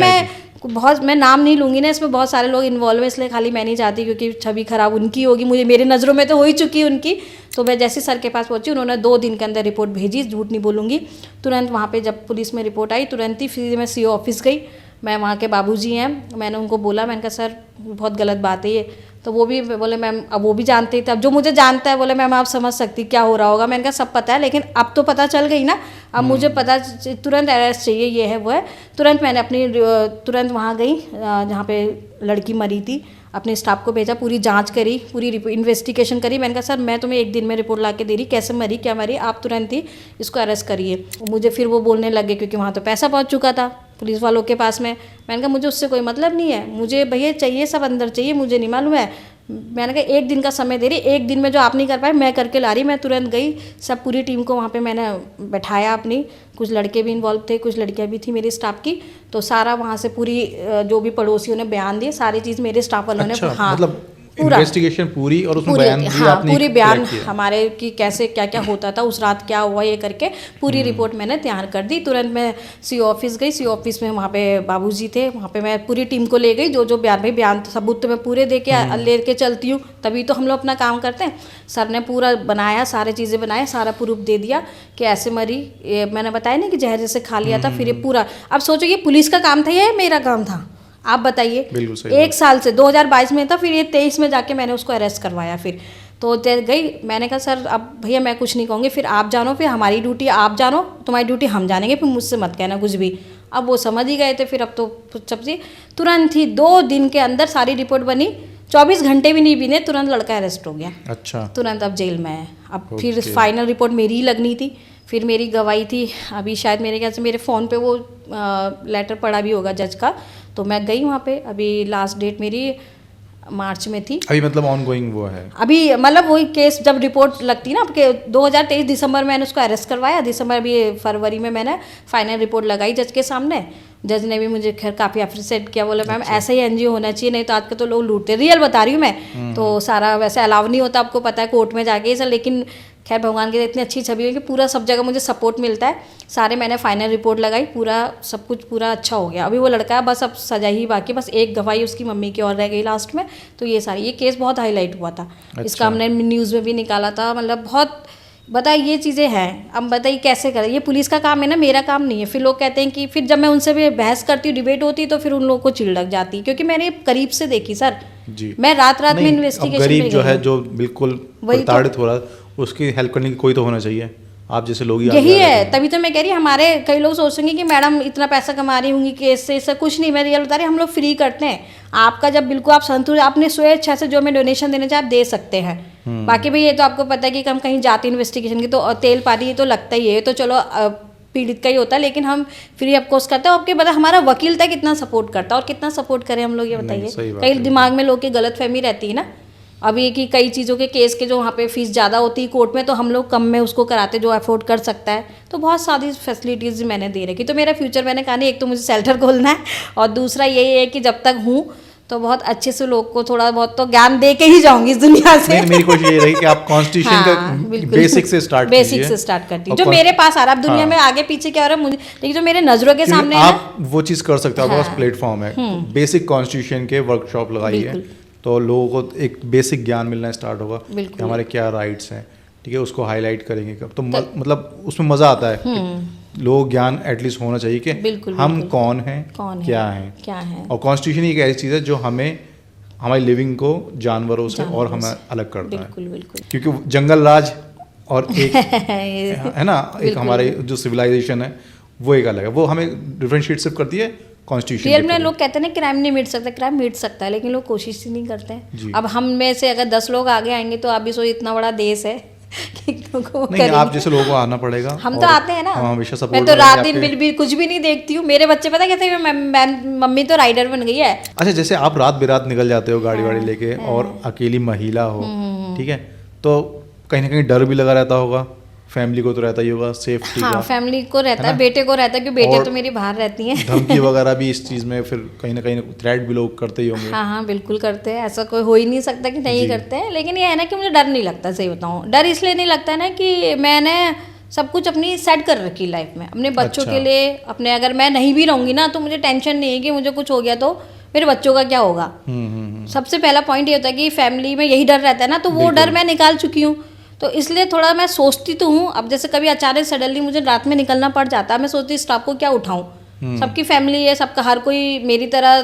मैं नाम नहीं लूँगी ना, इसमें बहुत सारे लोग इन्वॉल्व है, इसलिए खाली मैं नहीं चाहती क्योंकि छवि खराब उनकी होगी, मुझे मेरी नज़रों में तो हो ही चुकी है उनकी। तो मैं जैसे सर के पास पहुंची, उन्होंने 2 दिन के अंदर रिपोर्ट भेजी, झूठ नहीं बोलूँगी। तुरंत वहाँ पे जब पुलिस में रिपोर्ट आई, तुरंत ही फिर मैं CO ऑफिस गई। मैं वहाँ के बाबूजी हैं, मैंने उनको बोला, मैंने कहा सर बहुत गलत बात है ये। तो वो भी बोले मैम, अब वो भी जानते थे, अब जो मुझे जानता है, बोले मैम आप समझ सकती क्या हो रहा होगा। मैंने कहा सब पता है, लेकिन अब तो पता चल गई ना, अब मुझे पता, तुरंत अरेस्ट चाहिए, ये है वो है। तुरंत मैंने तुरंत वहाँ गई जहाँ पे लड़की मरी थी, अपने स्टाफ को भेजा, पूरी जांच करी, पूरी इन्वेस्टिगेशन करी। मैंने कहा सर मैं तुम्हें 1 दिन में रिपोर्ट ला के दे रही, कैसे मरी क्या मरी, आप तुरंत ही इसको अरेस्ट करिए। मुझे फिर वो बोलने लगे, क्योंकि वहाँ तो पैसा पहुँच चुका था पुलिस वालों के पास में। मैंने कहा मुझे उससे कोई मतलब नहीं है, मुझे भैया चाहिए, सब अंदर चाहिए, मुझे नहीं मालूम है। मैंने कहा 1 दिन का समय दे रही, 1 दिन में जो आप नहीं कर पाए मैं करके ला रही। मैं तुरंत गई, सब पूरी टीम को वहाँ पे मैंने बैठाया अपनी, कुछ लड़के भी इन्वॉल्व थे, कुछ लड़कियाँ भी थी मेरी स्टाफ की। तो सारा वहाँ से पूरी जो भी पड़ोसियों ने बयान दिए, सारी चीज़ मेरे स्टाफ वालों ने, हाँ मतलब इन्वेस्टिगेशन पूरी, और उसमें बयान हाँ, आपने पूरी बयान हमारे कि कैसे क्या क्या होता था, उस रात क्या हुआ, ये करके पूरी रिपोर्ट मैंने तैयार कर दी। तुरंत मैं CO ऑफिस गई, CO ऑफिस में वहाँ पे बाबूजी थे, वहाँ पे मैं पूरी टीम को ले गई, जो बयान सबूत तो मैं पूरे दे के लेके चलती हूँ, तभी तो हम लोग अपना काम करते हैं। सर ने पूरा बनाया, सारी चीज़ें बनाए, सारा प्रूफ दे दिया कि ऐसे मरी, ये मैंने बताया नहीं कि जहर से खा लिया था। फिर ये पूरा, अब सोचो ये पुलिस का काम था या मेरा काम था, आप बताइए। 1 साल से 2022 में था, फिर ये 23 में जाके मैंने उसको अरेस्ट करवाया। फिर तो गई, मैंने कहा सर अब भैया मैं कुछ नहीं कहूँगी, फिर आप जानो, फिर हमारी ड्यूटी आप जानो, तुम्हारी ड्यूटी हम जानेंगे, फिर मुझसे मत कहना कुछ भी। अब वो समझ ही गए थे। फिर अब तो सबसे तुरंत ही 2 दिन के अंदर सारी रिपोर्ट बनी, 24 घंटे भी नहीं बीते, तुरंत लड़का अरेस्ट हो गया। अच्छा। तुरंत अब जेल में है। अब फिर फाइनल रिपोर्ट मेरी ही लगनी थी, फिर मेरी गवाही थी। अभी शायद मेरे ख्याल से मेरे फ़ोन पे वो लेटर पड़ा भी होगा जज का, तो मैं गई वहाँ पे। अभी लास्ट डेट मेरी मार्च में थी। अभी मतलब ऑनगोइंग वो है अभी, मतलब वही केस जब रिपोर्ट लगती ना, आपके 2023 दिसंबर में मैंने उसको अरेस्ट करवाया, दिसंबर अभी फरवरी में मैंने फाइनल रिपोर्ट लगाई जज के सामने। जज ने भी मुझे खैर काफ़ी अप्रिशिएट किया, बोले मैम ऐसा ही NGO होना चाहिए, नहीं तो आज के तो लोग लूटते, रियल बता रही हूँ मैं। तो सारा वैसे अलाउ नहीं होता, आपको पता है, कोर्ट में जाके सर, लेकिन खैर भगवान की इतनी अच्छी छवि है कि पूरा सब जगह मुझे सपोर्ट मिलता है। सारे मैंने फाइनल रिपोर्ट लगाई, पूरा सब कुछ पूरा अच्छा हो गया। अभी वो लड़का बस अब सजा ही बाकी, बस एक गवाही उसकी मम्मी की और रह गई लास्ट में। तो ये केस बहुत हाईलाइट हुआ था। अच्छा। इसका हमने न्यूज़ में भी निकाला था, मतलब बहुत, बताइए ये चीज़ें हैं। अब बताइए कैसे करें, ये पुलिस का काम है ना, मेरा काम नहीं है। फिर लोग कहते हैं कि, फिर जब मैं उनसे भी बहस करती हूँ, डिबेट होती है, तो फिर उन लोगों को चिढ़ लग जाती है, क्योंकि मैंने करीब से देखी सर जी। मैं रात में इन्वेस्टिगेशन, गरीब जो है, जो बिल्कुल प्रताड़ित हो रहा है, उसकी हेल्प करने की कोई तो होना चाहिए। आप जैसे लोग यही है, तभी तो मैं कह रही, हमारे कई लोग सोचेंगे कि मैडम इतना पैसा कमा रही होंगी केस से, इससे कुछ नहीं। मैं रियल बता रही, हम लोग फ्री करते हैं। आपका जब बिल्कुल आप संतुष्ट, आपने स्वेच्छा से जो मैं डोनेशन देना चाहे आप दे सकते हैं। बाकी भाई ये तो आपको पता है कि हम कहीं जाते इन्वेस्टिगेशन की तो तेल पानी ये तो लगता ही है, तो चलो पीड़ित का ही होता है, लेकिन हम फ्री ऑफ कोर्स करते हैं। आपके पता हमारा वकील तक कितना सपोर्ट करता है, और कितना सपोर्ट करें हम लोग, ये बताइए। कई दिमाग में लोग की गलतफहमी रहती है ना, अब ये कि कई चीज़ों के केस के जो वहाँ पे फीस ज़्यादा होती है कोर्ट में, तो हम लोग कम में उसको कराते जो अफोर्ड कर सकता है। तो बहुत सारी फैसिलिटीज़ मैंने दे रखी। तो मेरा फ्यूचर, मैंने कहा नहीं, एक तो मुझे शेल्टर खोलना है, और दूसरा यही है कि जब तक हूँ तो बहुत अच्छे से लोग को थोड़ा बहुत तो ज्ञान दे के ही जाऊंगी इस दुनिया से। नहीं, मेरी कोशिश ये रही कि आप कॉन्स्टिट्यूशन हाँ, का बेसिक से स्टार्ट कीजिए। बेसिक से स्टार्ट करती हूँ, जो मेरे पास आ रहा है। अब दुनिया में आगे पीछे क्या हो रहा है मुझे, लेकिन जो मेरे नजरों के सामने है आप वो चीज़ कर सकते हो, आपके पास प्लेटफॉर्म है, बेसिक कॉन्स्टिट्यूशन के वर्कशॉप लगाइए, तो लोगों को एक बेसिक ज्ञान मिलना स्टार्ट होगा कि हमारे क्या राइट्स हैं, ठीक है, उसको हाईलाइट करेंगे कब, तो मतलब उसमें मज़ा आता है। लोग ज्ञान एटलीस्ट होना चाहिए कि हम कौन हैं, क्या हैं, और कॉन्स्टिट्यूशन एक ऐसी चीज़ है जो हमें हमारी लिविंग को जानवरों से और हमें अलग करता है, क्योंकि जंगल राज और एक है ना, एक हमारे जो सिविलाइजेशन है वो एक अलग है, वो हमें डिफरेंशिएट सिर्फ करती है कॉन्स्टिट्यूशन। रियल में लोग कहते हैं ना क्राइम नहीं मिट सकता, क्राइम मिट सकता है, लेकिन लोग कोशिश ही नहीं करते हैं। अब हम में से अगर 10 लोग आगे आएंगे तो आप भी सोचिए इतना बड़ा देश है कि नहीं, आप जैसे लोगों को आना पड़ेगा। हम तो आते हैं ना, हम हमेशा सपोर्ट। मैं तो रात दिन बिल भी कुछ भी नहीं देखती हूँ। मेरे बच्चे पता कहते हैं मम्मी तो राइडर बन गई है। अच्छा, जैसे आप रात बेरात निकल जाते हो गाड़ी वाड़ी लेके और अकेली महिला हो, ठीक है, तो कहीं ना कहीं डर भी लगा रहता होगा, फैमिली को तो रहता ही होगा, सेफ्टी हाँ, का फैमिली को रहता है, बेटे को रहता है, क्योंकि बेटे तो मेरी बाहर रहती हैं। धमकी वगैरह भी इस चीज़ में फिर कहीं ना कहीं थ्रेट भी लोग करते ही होंगे। हाँ, बिल्कुल करते हैं, ऐसा कोई हो ही नहीं सकता कि नहीं करते हैं। लेकिन ये है ना कि मुझे डर नहीं लगता, सही बताऊँ। डर इसलिए नहीं लगता ना कि मैंने सब कुछ अपनी सेट कर रखी लाइफ में, अपने बच्चों के लिए, अपने अगर मैं नहीं भी रहूँगी ना तो मुझे टेंशन नहीं है कि मुझे कुछ हो गया तो मेरे बच्चों का क्या होगा। सबसे पहला पॉइंट ये होता है कि फैमिली में यही डर रहता है ना, तो वो डर मैं निकाल चुकी हूँ। तो इसलिए थोड़ा मैं सोचती तो हूँ। अब जैसे कभी अचानक सडनली मुझे रात में निकलना पड़ जाता है, मैं सोचती स्टाफ को क्या उठाऊँ। सबकी फैमिली है, सबका हर कोई मेरी तरह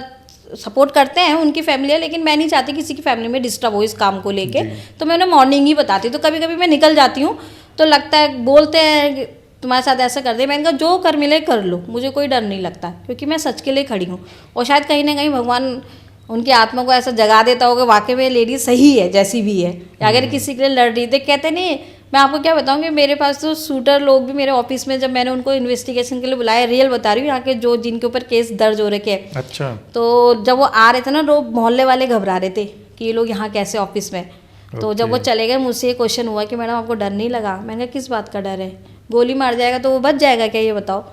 सपोर्ट करते हैं, उनकी फैमिली है, लेकिन मैं नहीं चाहती किसी की फैमिली में डिस्टर्ब हो इस काम को लेके। तो मैं उन्हें मॉर्निंग ही बताती, तो कभी कभी मैं निकल जाती हूँ तो लगता है, बोलते हैं तुम्हारे साथ ऐसा कर दे, मैंने कहा जो कर मिले कर लो, मुझे कोई डर नहीं लगता, क्योंकि मैं सच के लिए खड़ी हूँ। और शायद कहीं ना कहीं भगवान उनकी आत्मा को ऐसा जगा देता होगा वाकई में लेडी सही है जैसी भी है, अगर किसी के लिए लड़ रही थी। कहते नहीं, मैं आपको क्या बताऊँ कि मेरे पास तो शूटर लोग भी मेरे ऑफिस में, जब मैंने उनको इन्वेस्टिगेशन के लिए बुलाया, रियल बता रही हूँ, यहाँ के जो जिनके ऊपर केस दर्ज हो रखे हैं। अच्छा। तो जब वो आ रहे थे ना, लोग मोहल्ले वाले घबरा रहे थे कि ये लोग यहाँ कैसे ऑफिस में। तो जब वो चले गए, मुझसे ये क्वेश्चन हुआ कि मैडम आपको डर नहीं लगा। मैंने कहा किस बात का डर है, गोली मार जाएगा तो वो बच जाएगा क्या, ये बताओ।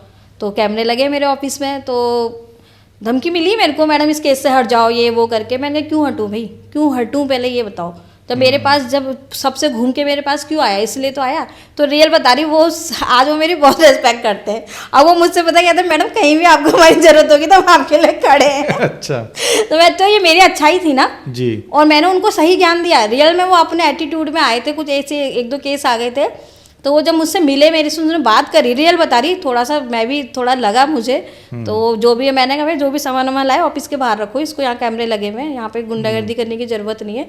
तो कैमरे लगे मेरे ऑफिस में, तो धमकी मिली मेरे को, मैडम इस केस से हट जाओ, ये वो करके। मैंने कहा क्यों हटूँ भाई, क्यों हटूँ, पहले ये बताओ। तो मेरे पास जब सबसे घूम के मेरे पास क्यों आया, इसलिए तो आया। तो रियल बता रही, वो आज वो मेरी बहुत रिस्पेक्ट करते हैं। अब वो मुझसे पता कहते हैं मैडम कहीं भी आपको हमारी जरूरत होगी तो हम आपके लिए खड़े हैं। अच्छा। तो मैं तो ये मेरी अच्छाई थी ना जी, और मैंने उनको सही ज्ञान दिया। रियल में वो अपने एटीट्यूड में आए थे, कुछ ऐसे 1-2 केस आ गए थे। तो वो जब मुझसे मिले, मेरी से उन्होंने बात करी, रियल बता रही, थोड़ा सा मैं भी थोड़ा लगा मुझे। तो जो भी है, मैंने कहा भाई जो भी सामान वामान लाए ऑफिस के बाहर रखो, इसको यहाँ कैमरे लगे हुए हैं, यहाँ पे गुंडागर्दी करने की जरूरत नहीं है।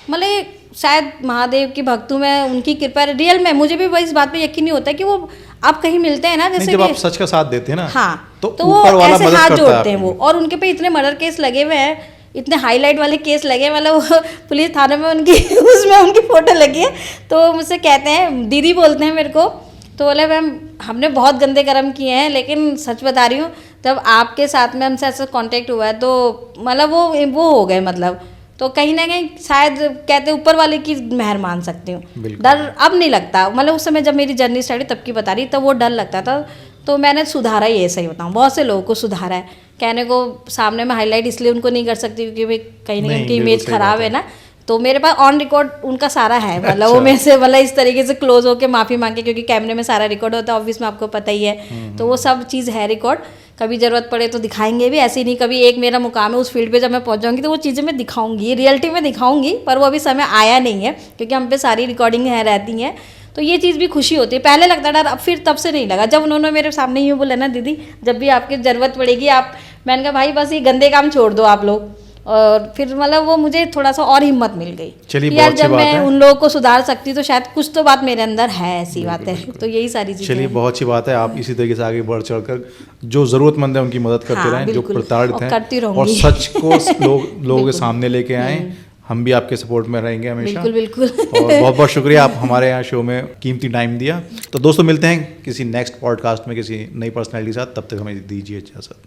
मतलब शायद महादेव की भक्त हूँ मैं, उनकी कृपा। रियल में मुझे भी वही इस बात पे यकीन नहीं होता कि वो आप कहीं मिलते हैं ना, जैसे जब आप सच का साथ देते हैं ना, हाँ, तो वो ऐसे हाथ जोड़ते हैं वो। और उनके पे इतने मर्डर केस लगे हुए हैं, इतने हाईलाइट वाले केस लगे, मतलब वो पुलिस थाने में उनकी उसमें उनकी फोटो लगी है। तो मुझसे कहते हैं, दीदी बोलते हैं मेरे को, तो बोले मैम हमने बहुत गंदे कर्म किए हैं, लेकिन सच बता रही हूँ तब आपके साथ में हमसे ऐसा कांटेक्ट हुआ है तो मतलब वो हो गए। मतलब तो कहीं ना कहीं शायद कहते ऊपर वाले की मेहर मान सकती हूँ। डर अब नहीं लगता, मतलब उस समय जब मेरी जर्नी स्टार्ट हुई तब की बता रही, तब वो डर लगता था। तो मैंने सुधारा, ये सही बताऊँ, बहुत से लोगों को सुधारा है। कहने को सामने में हाईलाइट इसलिए उनको नहीं कर सकती क्योंकि भाई कहीं ना कहीं उनकी इमेज खराब है ना। तो मेरे पास ऑन रिकॉर्ड उनका सारा है, मतलब अच्छा। वो मेरे से मतलब इस तरीके से क्लोज होकर माफ़ी मांगे, क्योंकि कैमरे में सारा रिकॉर्ड होता है ऑफिस में, आपको पता ही है। तो वो सब चीज़ है रिकॉर्ड, कभी ज़रूरत पड़े तो दिखाएंगे भी, ऐसे ही नहीं। कभी एक मेरा मुकाम है उस फील्ड पे, जब मैं पहुंच जाऊंगी तो वो चीज़ें मैं दिखाऊंगी, रियलिटी में दिखाऊंगी, पर वो अभी समय आया नहीं है क्योंकि हम पे सारी रिकॉर्डिंग है रहती हैं। तो ये चीज़ भी खुशी होती है। पहले लगता डर, अब फिर तब से नहीं लगा। जब उन्होंने मेरे सामने यूँ बोला ना, दीदी जब भी आपकी ज़रूरत पड़ेगी आप, मैंने कहा भाई बस ये गंदे काम छोड़ दो आप लोग। और फिर मतलब वो मुझे थोड़ा सा और हिम्मत मिल गई। चलिए, यार जब मैं उन लोगों को सुधार सकती तो शायद कुछ तो बात मेरे अंदर है, ऐसी बात है। तो यही सारी चीजें। चलिए, बहुत अच्छी बात है, आप इसी तरीके से आगे बढ़ चढ़कर जो जरूरतमंद है उनकी मदद करते रहें, जो प्रताड़ित हैं, और सच को लोगों के सामने लेके आए। हम भी आपके सपोर्ट में रहेंगे हमेशा। बिल्कुल बिल्कुल। और बहुत बहुत शुक्रिया, आप हमारे यहाँ शो में कीमती टाइम दिया। तो दोस्तों, मिलते हैं किसी नेक्स्ट पॉडकास्ट में किसी नई पर्सनैलिटी के साथ, तब तक हमें दीजिए इजाज़त।